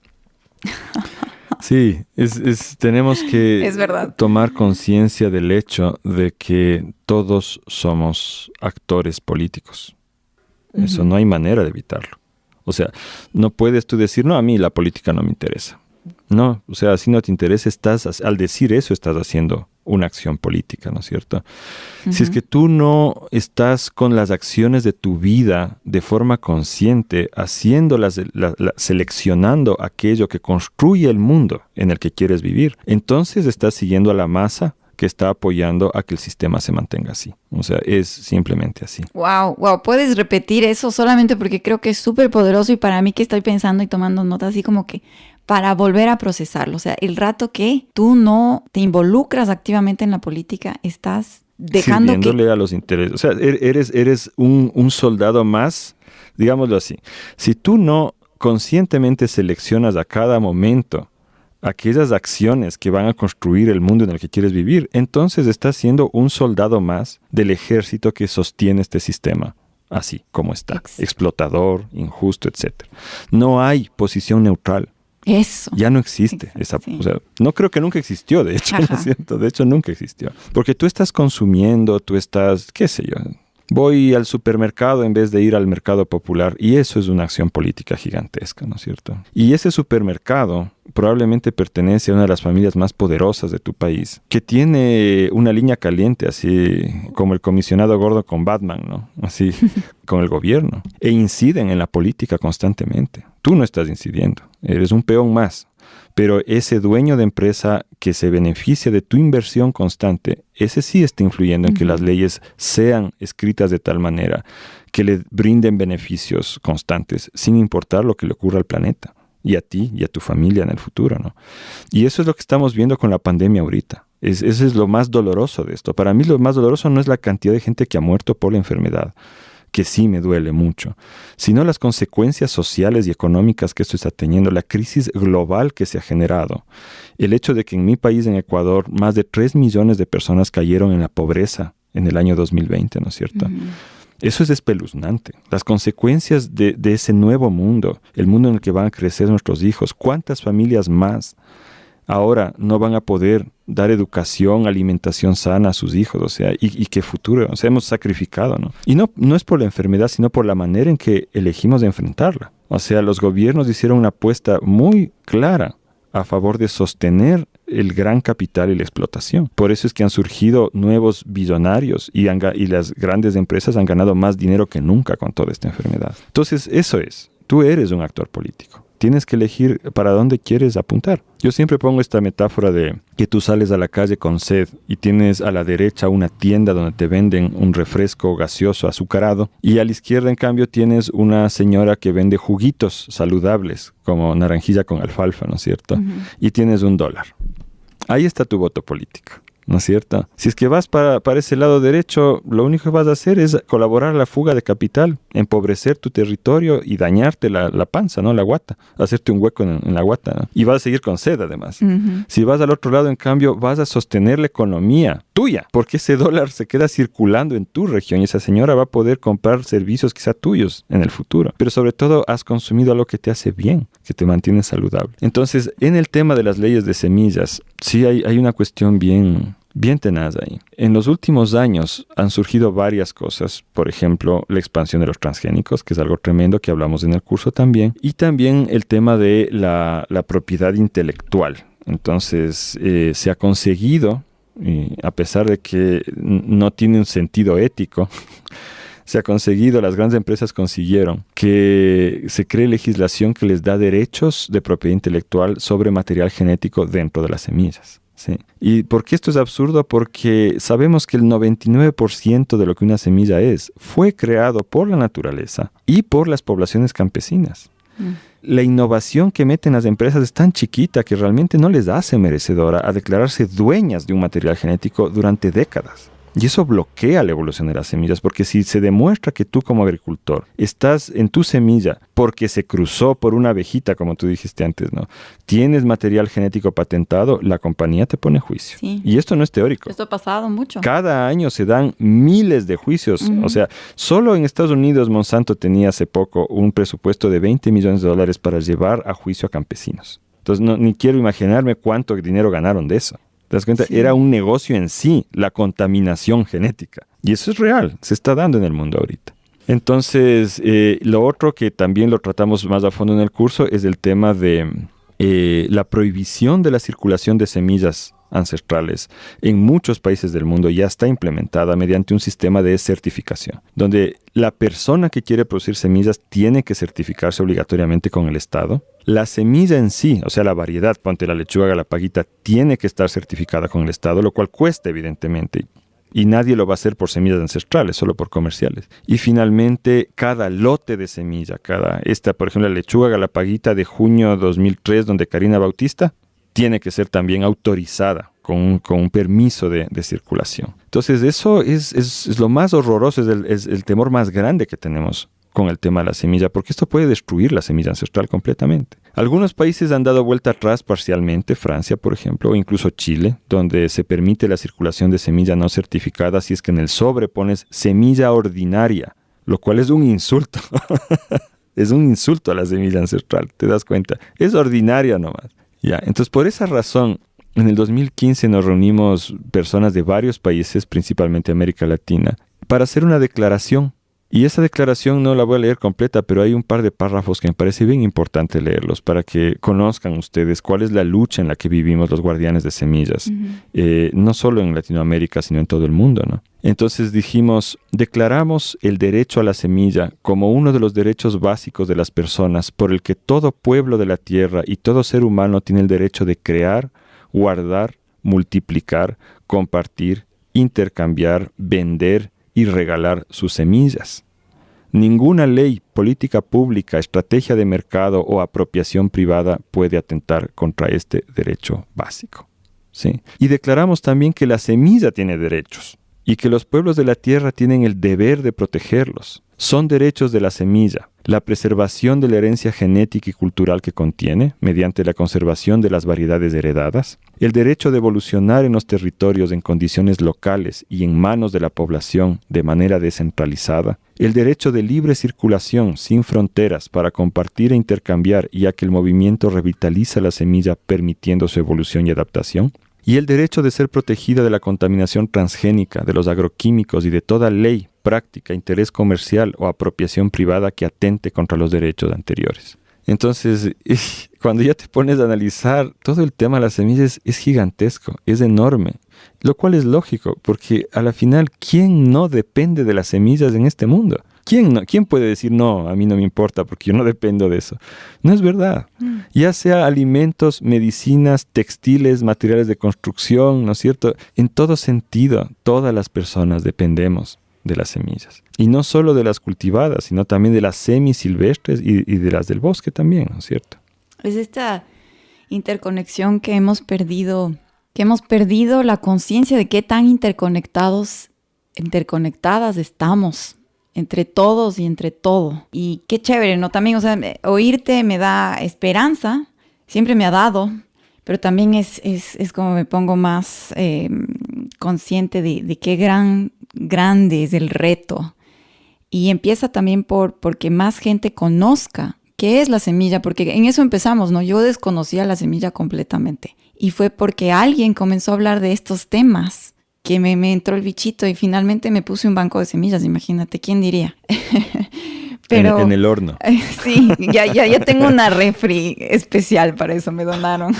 Sí, tenemos que Es verdad. tomar conciencia del hecho de que todos somos actores políticos. Eso no hay manera de evitarlo. O sea, no puedes tú decir, no, a mí la política no me interesa. No, o sea, si no te interesa, al decir eso estás haciendo una acción política, ¿no es cierto? Si es que tú no estás con las acciones de tu vida de forma consciente, haciéndolas, seleccionando aquello que construye el mundo en el que quieres vivir, entonces estás siguiendo a la masa que está apoyando a que el sistema se mantenga así. O sea, es simplemente así. Wow, ¿puedes repetir eso? Solamente porque creo que es súper poderoso y para mí que estoy pensando y tomando notas así como que para volver a procesarlo. O sea, el rato que tú no te involucras activamente en la política, estás dejando sirviéndole a los intereses. O sea, eres un soldado más, digámoslo así. Si tú no conscientemente seleccionas a cada momento aquellas acciones que van a construir el mundo en el que quieres vivir, entonces estás siendo un soldado más del ejército que sostiene este sistema, así como está, explotador, injusto, etc. No hay posición neutral. Eso. Ya no existe. O sea, no creo que nunca existió, de hecho, ¿no es cierto? De hecho, nunca existió. Porque tú estás consumiendo, tú estás, qué sé yo, voy al supermercado en vez de ir al mercado popular y eso es una acción política gigantesca, ¿no es cierto? Y ese supermercado probablemente pertenece a una de las familias más poderosas de tu país, que tiene una línea caliente, así como el comisionado Gordon con Batman, ¿no? Así, con el gobierno. E inciden en la política constantemente. Tú no estás incidiendo, eres un peón más. Pero ese dueño de empresa que se beneficia de tu inversión constante, ese sí está influyendo en que las leyes sean escritas de tal manera que le brinden beneficios constantes, sin importar lo que le ocurra al planeta, y a ti, y a tu familia en el futuro, ¿no? Y eso es lo que estamos viendo con la pandemia ahorita. Eso es lo más doloroso de esto. Para mí lo más doloroso no es la cantidad de gente que ha muerto por la enfermedad, que sí me duele mucho, sino las consecuencias sociales y económicas que esto está teniendo, la crisis global que se ha generado, el hecho de que en mi país, en Ecuador, más de 3 millones de personas cayeron en la pobreza en el año 2020, ¿no es cierto? Eso es espeluznante. Las consecuencias de ese nuevo mundo, el mundo en el que van a crecer nuestros hijos, ¿cuántas familias más ahora no van a poder dar educación, alimentación sana a sus hijos? O sea, y qué futuro, o sea, hemos sacrificado, ¿no? Y no es por la enfermedad, sino por la manera en que elegimos de enfrentarla. O sea, los gobiernos hicieron una apuesta muy clara a favor de sostener el gran capital y la explotación. Por eso es que han surgido nuevos billonarios y las grandes empresas han ganado más dinero que nunca con toda esta enfermedad. Entonces, eso es. Tú eres un actor político. Tienes que elegir para dónde quieres apuntar. Yo siempre pongo esta metáfora de que tú sales a la calle con sed y tienes a la derecha una tienda donde te venden un refresco gaseoso azucarado y a la izquierda, en cambio, tienes una señora que vende juguitos saludables como naranjilla con alfalfa, ¿no es cierto? Y tienes $1. Ahí está tu voto político, ¿no es cierto? Si es que vas para ese lado derecho, lo único que vas a hacer es colaborar a la fuga de capital, empobrecer tu territorio y dañarte la panza, ¿no? La guata, hacerte un hueco en la guata, ¿no? Y vas a seguir con sed, además. Si vas al otro lado, en cambio, vas a sostener la economía tuya, porque ese dólar se queda circulando en tu región y esa señora va a poder comprar servicios quizá tuyos en el futuro. Pero sobre todo, has consumido algo que te hace bien, que te mantiene saludable. Entonces, en el tema de las leyes de semillas, sí hay una cuestión bien tenaz ahí. En los últimos años han surgido varias cosas. Por ejemplo, la expansión de los transgénicos, que es algo tremendo que hablamos en el curso también. Y también el tema de la propiedad intelectual. Entonces, se ha conseguido, a pesar de que no tiene un sentido ético, se ha conseguido, las grandes empresas consiguieron que se cree legislación que les da derechos de propiedad intelectual sobre material genético dentro de las semillas. Sí. ¿Y por qué esto es absurdo? Porque sabemos que el 99% de lo que una semilla fue creado por la naturaleza y por las poblaciones campesinas. La innovación que meten las empresas es tan chiquita que realmente no les hace merecedora a declararse dueñas de un material genético durante décadas. Y eso bloquea la evolución de las semillas, porque si se demuestra que tú como agricultor estás en tu semilla porque se cruzó por una abejita, como tú dijiste antes, ¿no? Tienes material genético patentado, la compañía te pone juicio. Sí. Y esto no es teórico. Esto ha pasado mucho. Cada año se dan miles de juicios. O sea, solo en Estados Unidos Monsanto tenía hace poco un presupuesto de $20 millones para llevar a juicio a campesinos. Entonces, ni quiero imaginarme cuánto dinero ganaron de eso. ¿Te das cuenta? Sí. Era un negocio en sí, la contaminación genética. Y eso es real, se está dando en el mundo ahorita. Entonces, lo otro que también lo tratamos más a fondo en el curso es el tema de la prohibición de la circulación de semillas ancestrales en muchos países del mundo ya está implementada mediante un sistema de certificación, donde la persona que quiere producir semillas tiene que certificarse obligatoriamente con el Estado. La semilla en sí, o sea, la variedad, ponte la lechuga galapaguita, tiene que estar certificada con el Estado, lo cual cuesta evidentemente. Y nadie lo va a hacer por semillas ancestrales, solo por comerciales. Y finalmente, cada lote de semilla, por ejemplo, la lechuga galapaguita de junio 2003, donde Karina Bautista, tiene que ser también autorizada con un permiso de circulación. Entonces, eso es lo más horroroso, es el temor más grande que tenemos con el tema de la semilla, porque esto puede destruir la semilla ancestral completamente. Algunos países han dado vuelta atrás parcialmente, Francia, por ejemplo, o incluso Chile, donde se permite la circulación de semilla no certificada si es que en el sobre pones semilla ordinaria, lo cual es un insulto. Es un insulto a la semilla ancestral, ¿te das cuenta? Es ordinaria nomás. Ya, entonces por esa razón, en el 2015 nos reunimos personas de varios países, principalmente América Latina, para hacer una declaración. Y esa declaración no la voy a leer completa, pero hay un par de párrafos que me parece bien importante leerlos para que conozcan ustedes cuál es la lucha en la que vivimos los guardianes de semillas, no solo en Latinoamérica, sino en todo el mundo, ¿no? Entonces dijimos, declaramos el derecho a la semilla como uno de los derechos básicos de las personas por el que todo pueblo de la tierra y todo ser humano tiene el derecho de crear, guardar, multiplicar, compartir, intercambiar, vender y regalar sus semillas. Ninguna ley, política pública, estrategia de mercado o apropiación privada puede atentar contra este derecho básico, ¿sí? Y declaramos también que la semilla tiene derechos y que los pueblos de la tierra tienen el deber de protegerlos. Son derechos de la semilla, la preservación de la herencia genética y cultural que contiene, mediante la conservación de las variedades heredadas, el derecho de evolucionar en los territorios en condiciones locales y en manos de la población de manera descentralizada, el derecho de libre circulación sin fronteras para compartir e intercambiar, ya que el movimiento revitaliza la semilla permitiendo su evolución y adaptación, y el derecho de ser protegida de la contaminación transgénica, de los agroquímicos y de toda ley, práctica, interés comercial o apropiación privada que atente contra los derechos anteriores. Entonces, cuando ya te pones a analizar, todo el tema de las semillas es gigantesco, es enorme, lo cual es lógico, porque a la final, ¿quién no depende de las semillas en este mundo? ¿Quién no? ¿Quién puede decir, no, a mí no me importa porque yo no dependo de eso? No es verdad. Ya sea alimentos, medicinas, textiles, materiales de construcción, ¿no es cierto? En todo sentido, todas las personas dependemos de las semillas. Y no solo de las cultivadas, sino también de las semisilvestres y de las del bosque también, ¿no es cierto? Es esta interconexión que hemos perdido la conciencia de qué tan interconectadas estamos entre todos y entre todo. Y qué chévere, ¿no? También, o sea, oírte me da esperanza, siempre me ha dado, pero también es como me pongo más consciente de qué grande es el reto. Y empieza también porque más gente conozca qué es la semilla, porque en eso empezamos, ¿no? Yo desconocía la semilla completamente. Y fue porque alguien comenzó a hablar de estos temas que me entró el bichito y finalmente me puse un banco de semillas, imagínate, ¿quién diría? Pero, en el horno. Sí, ya tengo una refri especial para eso, me donaron.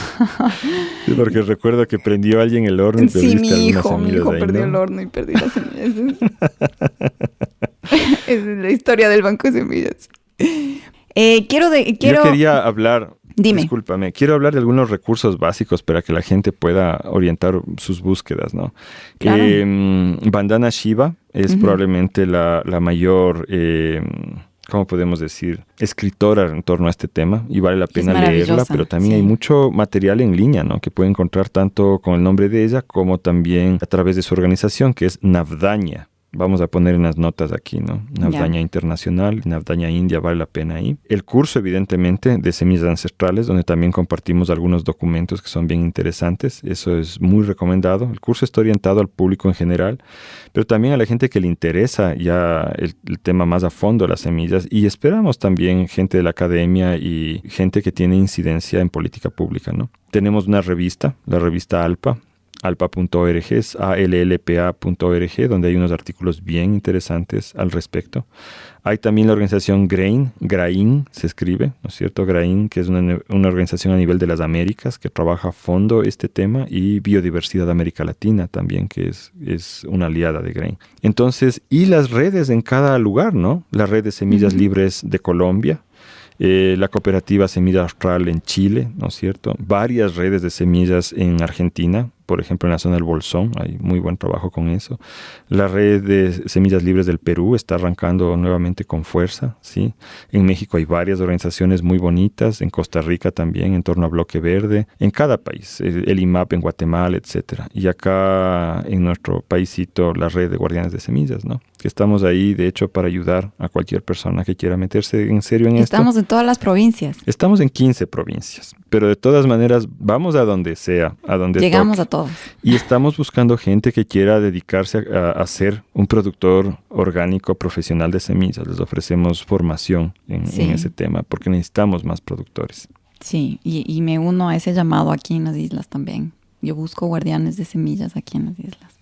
Sí, porque recuerdo que prendió alguien el horno y sí, mi hijo ahí, perdió el horno y perdí las semillas. Esa es la historia del banco de semillas. Yo quería hablar... Dime. Discúlpame, quiero hablar de algunos recursos básicos para que la gente pueda orientar sus búsquedas, ¿no? Claro. Vandana Shiva es probablemente la mayor, ¿cómo podemos decir? Escritora en torno a este tema y vale la pena leerla, pero también hay mucho material en línea, ¿no? Que puede encontrar tanto con el nombre de ella como también a través de su organización, que es Navdanya. Vamos a poner en las notas aquí, ¿no? Navdaña Internacional, Navdaña India, vale la pena ahí. El curso, evidentemente, de semillas ancestrales, donde también compartimos algunos documentos que son bien interesantes. Eso es muy recomendado. El curso está orientado al público en general, pero también a la gente que le interesa ya el tema más a fondo, las semillas. Y esperamos también gente de la academia y gente que tiene incidencia en política pública, ¿no? Tenemos una revista, la revista ALPA. alpa.org, es allpa.org, donde hay unos artículos bien interesantes al respecto. Hay también la organización GRAIN se escribe, ¿no es cierto? GRAIN, que es una organización a nivel de las Américas que trabaja a fondo este tema, y Biodiversidad de América Latina también, que es una aliada de GRAIN. Entonces, y las redes en cada lugar, ¿no? La red de semillas libres de Colombia, la cooperativa Semilla Austral en Chile, ¿no es cierto? Varias redes de semillas en Argentina, por ejemplo en la zona del Bolsón, hay muy buen trabajo con eso. La red de semillas libres del Perú está arrancando nuevamente con fuerza, ¿sí? En México hay varias organizaciones muy bonitas, en Costa Rica también, en torno a Bloque Verde, en cada país, el IMAP en Guatemala, etcétera. Y acá en nuestro paísito, la red de guardianes de semillas, ¿no? Que estamos ahí, de hecho, para ayudar a cualquier persona que quiera meterse en serio en esto. Estamos en todas las provincias. Estamos en 15 provincias, pero de todas maneras vamos a donde sea, a donde llegamos toque. a todos. Y estamos buscando gente que quiera dedicarse a ser un productor orgánico profesional de semillas. Les ofrecemos formación en ese tema porque necesitamos más productores. Sí, y me uno a ese llamado aquí en las islas también. Yo busco guardianes de semillas aquí en las islas.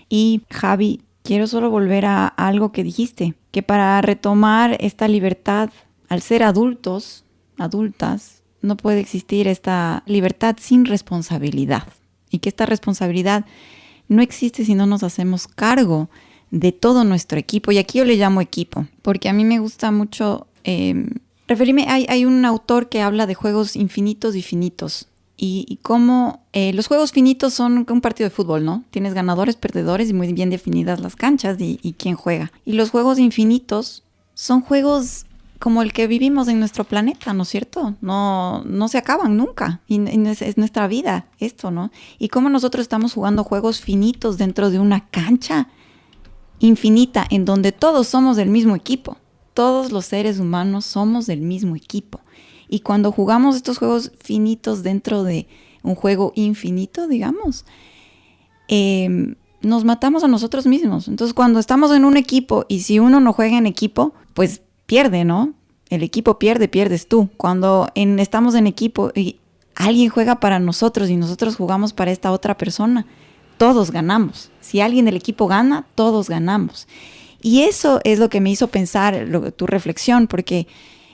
Y Javi, quiero solo volver a algo que dijiste, que para retomar esta libertad, al ser adultas, no puede existir esta libertad sin responsabilidad. Y que esta responsabilidad no existe si no nos hacemos cargo de todo nuestro equipo. Y aquí yo le llamo equipo, porque a mí me gusta mucho referirme. Hay un autor que habla de juegos infinitos y finitos. Y cómo los juegos finitos son un partido de fútbol, ¿no? Tienes ganadores, perdedores y muy bien definidas las canchas y quién juega. Y los juegos infinitos son juegos como el que vivimos en nuestro planeta, ¿no es cierto? No se acaban nunca. Y es nuestra vida esto, ¿no? Y cómo nosotros estamos jugando juegos finitos dentro de una cancha infinita en donde todos somos del mismo equipo. Todos los seres humanos somos del mismo equipo. Y cuando jugamos estos juegos finitos dentro de un juego infinito, digamos, nos matamos a nosotros mismos. Entonces, cuando estamos en un equipo y si uno no juega en equipo, pues pierde, ¿no? El equipo pierde, pierdes tú. Cuando estamos en equipo y alguien juega para nosotros y nosotros jugamos para esta otra persona, todos ganamos. Si alguien del equipo gana, todos ganamos. Y eso es lo que me hizo pensar tu reflexión, porque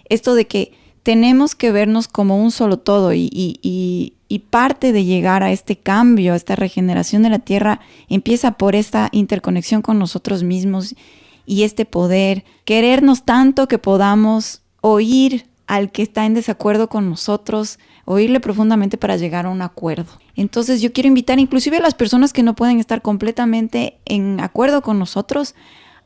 esto de que tenemos que vernos como un solo todo y parte de llegar a este cambio, a esta regeneración de la tierra, empieza por esta interconexión con nosotros mismos y este poder, querernos tanto que podamos oír al que está en desacuerdo con nosotros, oírle profundamente para llegar a un acuerdo. Entonces yo quiero invitar inclusive a las personas que no pueden estar completamente en acuerdo con nosotros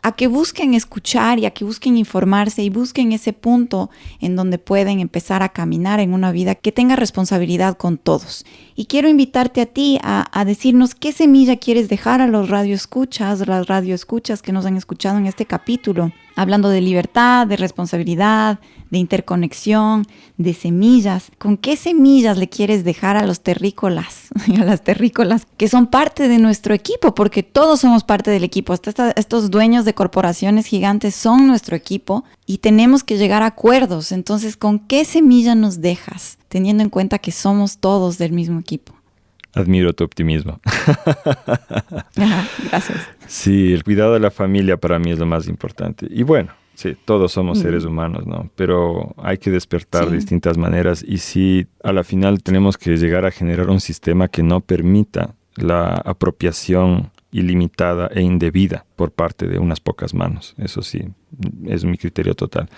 a que busquen escuchar y a que busquen informarse y busquen ese punto en donde pueden empezar a caminar en una vida que tenga responsabilidad con todos. Y quiero invitarte a ti a decirnos qué semilla quieres dejar a los radioescuchas, las radioescuchas que nos han escuchado en este capítulo, hablando de libertad, de responsabilidad, de interconexión, de semillas. ¿Con qué semillas le quieres dejar a los terrícolas, a las terrícolas que son parte de nuestro equipo? Porque todos somos parte del equipo. Hasta estos dueños de corporaciones gigantes son nuestro equipo y tenemos que llegar a acuerdos. Entonces, ¿con qué semilla nos dejas? Teniendo en cuenta que somos todos del mismo equipo. Admiro tu optimismo. Ajá, gracias. Sí, el cuidado de la familia para mí es lo más importante. Y bueno, sí, todos somos seres humanos, ¿no? Pero hay que despertar de distintas maneras y sí, a la final tenemos que llegar a generar un sistema que no permita la apropiación ilimitada e indebida por parte de unas pocas manos. Eso sí, es mi criterio total.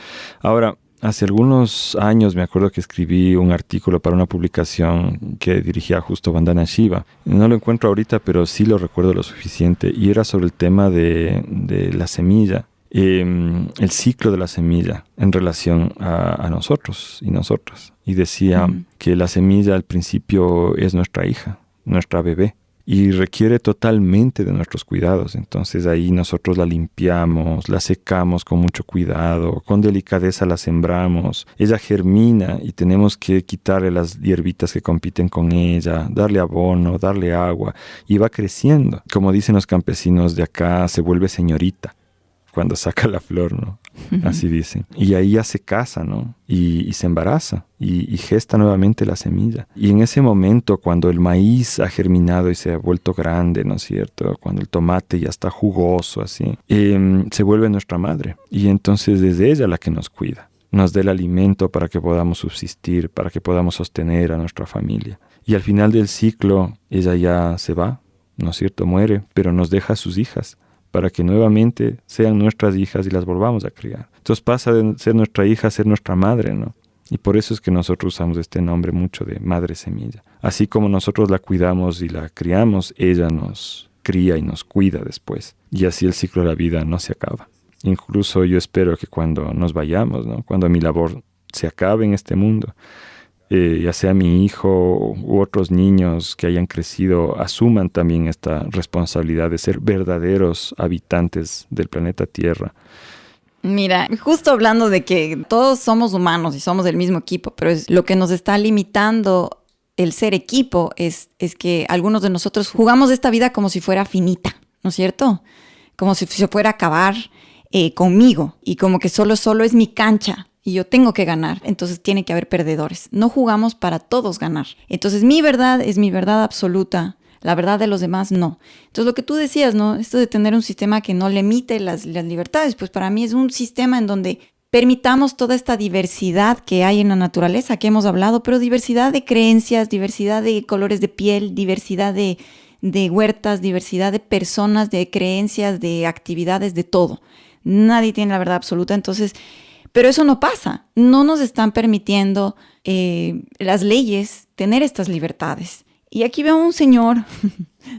Ahora, hace algunos años me acuerdo que escribí un artículo para una publicación que dirigía justo Vandana Shiva. No lo encuentro ahorita, pero sí lo recuerdo lo suficiente. Y era sobre el tema de la semilla, el ciclo de la semilla en relación a nosotros y nosotras. Y decía que la semilla al principio es nuestra hija, nuestra bebé, y requiere totalmente de nuestros cuidados. Entonces ahí nosotros la limpiamos, la secamos con mucho cuidado, con delicadeza la sembramos. Ella germina y tenemos que quitarle las hierbitas que compiten con ella, darle abono, darle agua y va creciendo. Como dicen los campesinos de acá, se vuelve señorita cuando saca la flor, ¿no? Así dicen. Y ahí ya se casa, ¿no? Y se embaraza y gesta nuevamente la semilla. Y en ese momento, cuando el maíz ha germinado y se ha vuelto grande, ¿no es cierto? Cuando el tomate ya está jugoso, así, se vuelve nuestra madre. Y entonces es ella la que nos cuida. Nos da el alimento para que podamos subsistir, para que podamos sostener a nuestra familia. Y al final del ciclo, ella ya se va, ¿no es cierto? Muere, pero nos deja a sus hijas, para que nuevamente sean nuestras hijas y las volvamos a criar. Entonces pasa de ser nuestra hija a ser nuestra madre, ¿no? Y por eso es que nosotros usamos este nombre mucho de madre semilla. Así como nosotros la cuidamos y la criamos, ella nos cría y nos cuida después. Y así el ciclo de la vida no se acaba. Incluso yo espero que cuando nos vayamos, ¿no? Cuando mi labor se acabe en este mundo, ya sea mi hijo u otros niños que hayan crecido, asuman también esta responsabilidad de ser verdaderos habitantes del planeta Tierra. Mira, justo hablando de que todos somos humanos y somos del mismo equipo, pero lo que nos está limitando el ser equipo es que algunos de nosotros jugamos esta vida como si fuera finita, ¿no es cierto? Como si se fuera a acabar conmigo y como que solo es mi cancha. Y yo tengo que ganar, entonces tiene que haber perdedores. No jugamos para todos ganar. Entonces mi verdad es mi verdad absoluta, la verdad de los demás no. Entonces lo que tú decías, ¿no? Esto de tener un sistema que no limite las libertades, pues para mí es un sistema en donde permitamos toda esta diversidad que hay en la naturaleza, que hemos hablado, pero diversidad de creencias, diversidad de colores de piel, diversidad de huertas, diversidad de personas, de creencias, de actividades, de todo. Nadie tiene la verdad absoluta, entonces... Pero eso no pasa. No nos están permitiendo las leyes tener estas libertades. Y aquí veo a un señor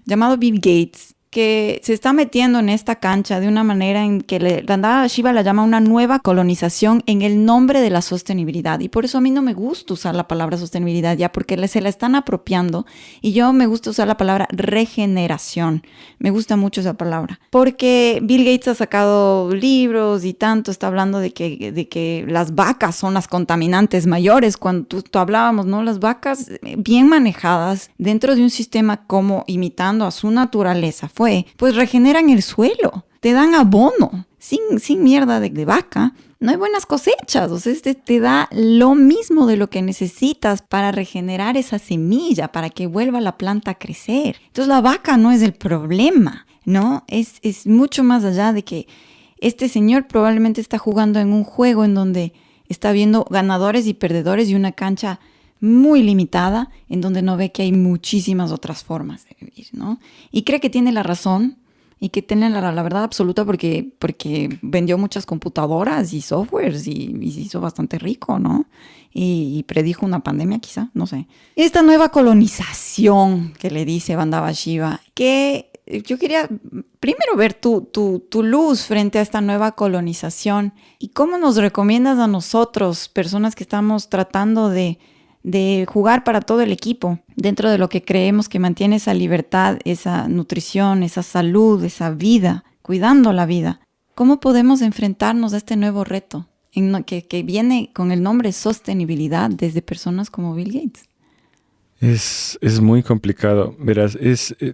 llamado Bill Gates que se está metiendo en esta cancha de una manera en que Randa Shiva la llama una nueva colonización en el nombre de la sostenibilidad. Y por eso a mí no me gusta usar la palabra sostenibilidad ya, porque se la están apropiando. Y yo me gusta usar la palabra regeneración. Me gusta mucho esa palabra. Porque Bill Gates ha sacado libros y tanto, está hablando de que las vacas son las contaminantes mayores. Cuando tú hablábamos, ¿no? Las vacas bien manejadas dentro de un sistema como imitando a su naturaleza pues regeneran el suelo, te dan abono. Sin mierda de vaca no hay buenas cosechas. O sea, te da lo mismo de lo que necesitas para regenerar esa semilla, para que vuelva la planta a crecer. Entonces la vaca no es el problema, ¿no? Es mucho más allá de que este señor probablemente está jugando en un juego en donde está viendo ganadores y perdedores y una cancha muy limitada, en donde no ve que hay muchísimas otras formas de vivir, ¿no? Y cree que tiene la razón y que tiene la verdad absoluta porque vendió muchas computadoras y softwares y se hizo bastante rico, ¿no? Y predijo una pandemia quizá, no sé. Esta nueva colonización que le dice Bandava Shiva, que yo quería primero ver tu luz frente a esta nueva colonización y cómo nos recomiendas a nosotros, personas que estamos tratando de jugar para todo el equipo, dentro de lo que creemos que mantiene esa libertad, esa nutrición, esa salud, esa vida, cuidando la vida. ¿Cómo podemos enfrentarnos a este nuevo reto que viene con el nombre sostenibilidad desde personas como Bill Gates? Es muy complicado. Verás,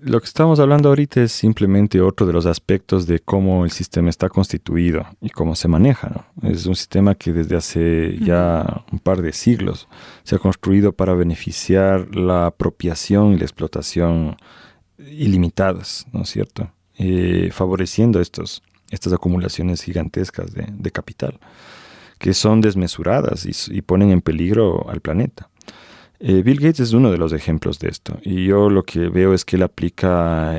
lo que estamos hablando ahorita es simplemente otro de los aspectos de cómo el sistema está constituido y cómo se maneja, ¿no? Es un sistema que desde hace ya un par de siglos se ha construido para beneficiar la apropiación y la explotación ilimitadas, ¿no es cierto? Favoreciendo estas acumulaciones gigantescas de capital que son desmesuradas y ponen en peligro al planeta. Bill Gates es uno de los ejemplos de esto. Y yo lo que veo es que él aplica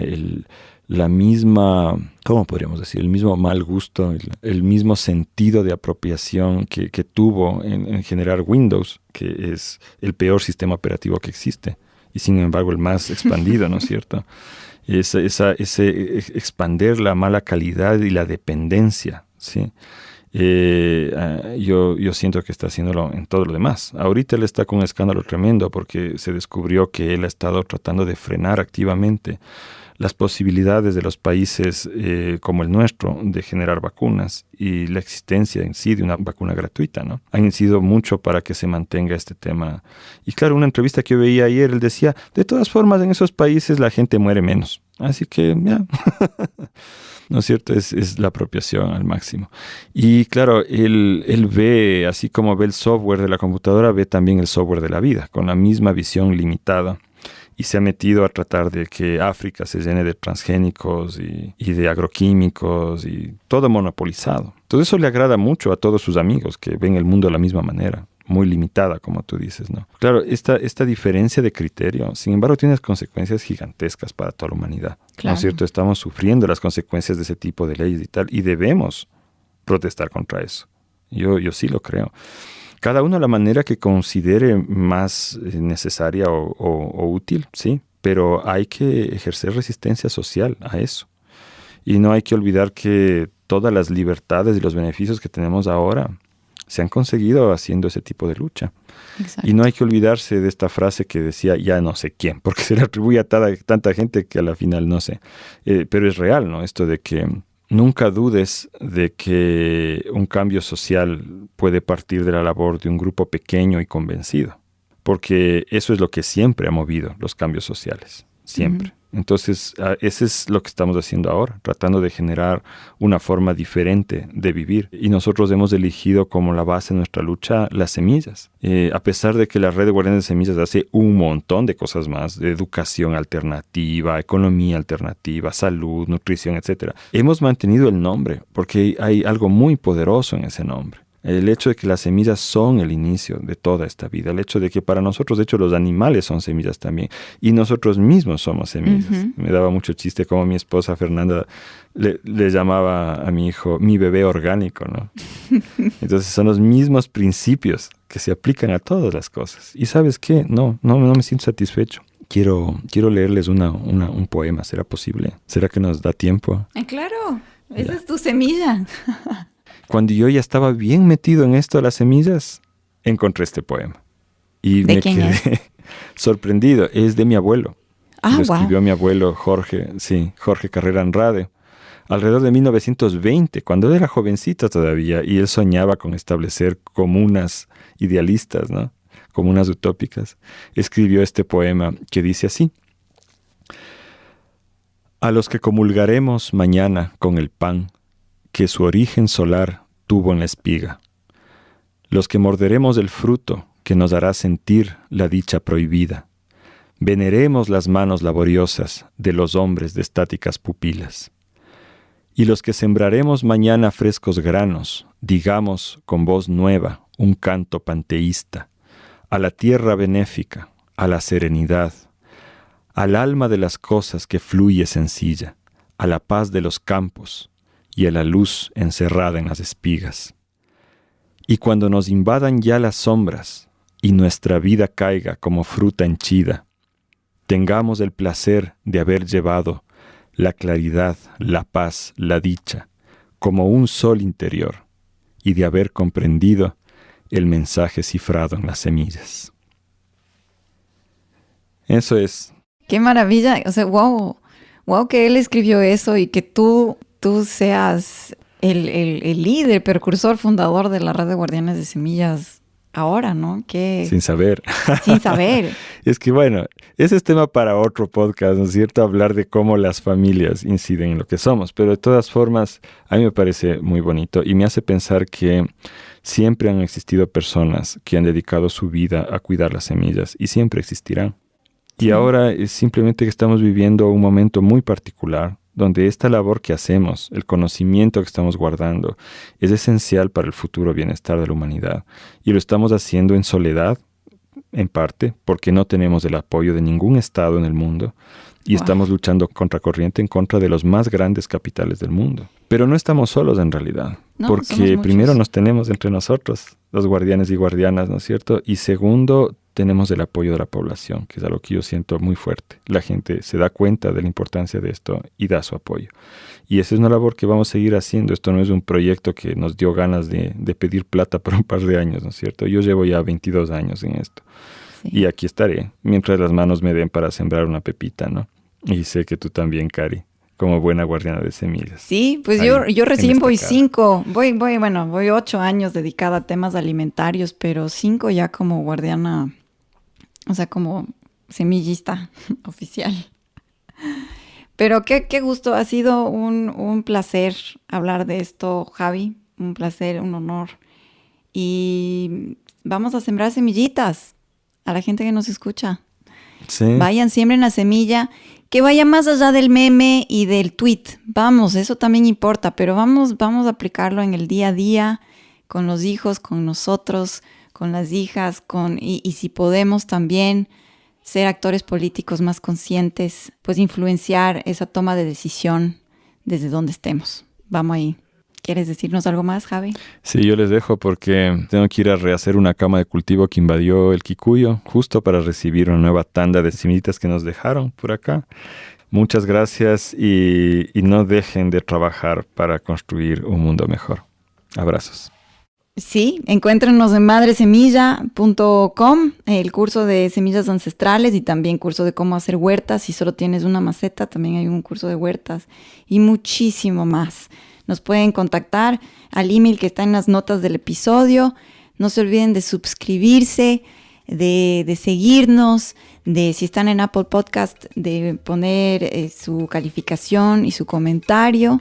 la misma, ¿cómo podríamos decir? El mismo mal gusto, el mismo sentido de apropiación que tuvo en generar Windows, que es el peor sistema operativo que existe. Y sin embargo el más expandido, ¿no es cierto? Ese expander la mala calidad y la dependencia, ¿sí? Yo siento que está haciéndolo en todo lo demás. Ahorita él está con un escándalo tremendo porque se descubrió que él ha estado tratando de frenar activamente las posibilidades de los países como el nuestro de generar vacunas y la existencia en sí de una vacuna gratuita, ¿no? Han incidido mucho para que se mantenga este tema. Y claro, una entrevista que yo veía ayer, él decía, de todas formas en esos países la gente muere menos. Así que ya, ¿no es cierto? Es la apropiación al máximo. Y claro, él ve, así como ve el software de la computadora, ve también el software de la vida, con la misma visión limitada. Y se ha metido a tratar de que África se llene de transgénicos y de agroquímicos y todo monopolizado. Todo eso le agrada mucho a todos sus amigos que ven el mundo de la misma manera, muy limitada, como tú dices, ¿no? Claro, esta diferencia de criterio, sin embargo, tiene consecuencias gigantescas para toda la humanidad. Claro. ¿No es cierto? Estamos sufriendo las consecuencias de ese tipo de leyes y tal, y debemos protestar contra eso. Yo sí lo creo. Cada uno a la manera que considere más necesaria o útil, sí, pero hay que ejercer resistencia social a eso. Y no hay que olvidar que todas las libertades y los beneficios que tenemos ahora se han conseguido haciendo ese tipo de lucha. Exacto. Y no hay que olvidarse de esta frase que decía ya no sé quién, porque se le atribuye a tanta gente que a la final no sé. Pero es real, ¿no? Esto de que nunca dudes de que un cambio social puede partir de la labor de un grupo pequeño y convencido, porque eso es lo que siempre ha movido los cambios sociales, siempre. Uh-huh. Entonces, eso es lo que estamos haciendo ahora, tratando de generar una forma diferente de vivir. Y nosotros hemos elegido como la base de nuestra lucha las semillas. A pesar de que la Red de Guardianes de Semillas hace un montón de cosas más, de educación alternativa, economía alternativa, salud, nutrición, etc. Hemos mantenido el nombre porque hay algo muy poderoso en ese nombre. El hecho de que las semillas son el inicio de toda esta vida. El hecho de que para nosotros, de hecho, los animales son semillas también. Y nosotros mismos somos semillas. Uh-huh. Me daba mucho chiste como mi esposa Fernanda le llamaba a mi hijo mi bebé orgánico, ¿no? Entonces son los mismos principios que se aplican a todas las cosas. Y ¿sabes qué? No me siento satisfecho. Quiero leerles un poema. ¿Será posible? ¿Será que nos da tiempo? Claro. Esa es tu semilla. Cuando yo ya estaba bien metido en esto de las semillas, encontré este poema. Y ¿De me quién quedé es? sorprendido. Es de mi abuelo. Ah, Lo escribió wow. mi abuelo Jorge Carrera Andrade, alrededor de 1920, cuando él era jovencito todavía, y él soñaba con establecer comunas idealistas, ¿no? Comunas utópicas. Escribió este poema que dice así: a los que comulgaremos mañana con el pan que su origen solar tuvo en la espiga, los que morderemos el fruto que nos hará sentir la dicha prohibida, veneremos las manos laboriosas de los hombres de estáticas pupilas, y los que sembraremos mañana frescos granos, digamos con voz nueva un canto panteísta, a la tierra benéfica, a la serenidad, al alma de las cosas que fluye sencilla, a la paz de los campos, y a la luz encerrada en las espigas. Y cuando nos invadan ya las sombras, y nuestra vida caiga como fruta henchida, tengamos el placer de haber llevado la claridad, la paz, la dicha, como un sol interior, y de haber comprendido el mensaje cifrado en las semillas. Eso es. ¡Qué maravilla! O sea, wow que él escribió eso y que tú seas el líder, precursor, fundador de la Red de Guardianes de Semillas ahora, ¿no? Sin saber. Sin saber. Es que bueno, ese es tema para otro podcast, ¿no es cierto? Hablar de cómo las familias inciden en lo que somos. Pero de todas formas, a mí me parece muy bonito y me hace pensar que siempre han existido personas que han dedicado su vida a cuidar las semillas y siempre existirán. Y ahora es simplemente que estamos viviendo un momento muy particular donde esta labor que hacemos, el conocimiento que estamos guardando, es esencial para el futuro bienestar de la humanidad. Y lo estamos haciendo en soledad, en parte, porque no tenemos el apoyo de ningún Estado en el mundo y estamos luchando contracorriente en contra de los más grandes capitales del mundo. Pero no estamos solos en realidad, porque primero nos tenemos entre nosotros, los guardianes y guardianas, ¿no es cierto? Y segundo, tenemos el apoyo de la población, que es algo que yo siento muy fuerte. La gente se da cuenta de la importancia de esto y da su apoyo. Y esa es una labor que vamos a seguir haciendo. Esto no es un proyecto que nos dio ganas de pedir plata por un par de años, ¿no es cierto? Yo llevo ya 22 años en esto. Sí. Y aquí estaré, mientras las manos me den para sembrar una pepita, ¿no? Y sé que tú también, Cari, como buena guardiana de semillas. Sí, pues yo recién voy 8 años dedicada a temas alimentarios, pero 5 ya como guardiana, o sea, como semillista oficial. Pero qué gusto, ha sido un placer hablar de esto, Javi, un placer, un honor. Y vamos a sembrar semillitas a la gente que nos escucha. Sí. Vayan, siembren la semilla, que vaya más allá del meme y del tweet. Vamos, eso también importa, pero vamos a aplicarlo en el día a día, con los hijos, con nosotros, con las hijas, y si podemos también ser actores políticos más conscientes, pues influenciar esa toma de decisión desde donde estemos. Vamos ahí. ¿Quieres decirnos algo más, Javi? Sí, yo les dejo porque tengo que ir a rehacer una cama de cultivo que invadió el Kikuyo, justo para recibir una nueva tanda de semillitas que nos dejaron por acá. Muchas gracias y no dejen de trabajar para construir un mundo mejor. Abrazos. Sí, encuéntrenos en madresemilla.com, el curso de semillas ancestrales y también curso de cómo hacer huertas. Si solo tienes una maceta, también hay un curso de huertas y muchísimo más. Nos pueden contactar al email que está en las notas del episodio. No se olviden de suscribirse, de seguirnos, de si están en Apple Podcast, de poner su calificación y su comentario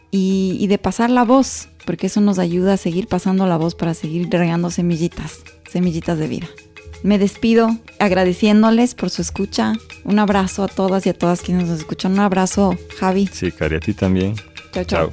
y de pasar la voz, porque eso nos ayuda a seguir pasando la voz para seguir regando semillitas de vida. Me despido agradeciéndoles por su escucha. Un abrazo a todas y a todas quienes nos escuchan. Un abrazo, Javi. Sí, Cari, a ti también. Chao.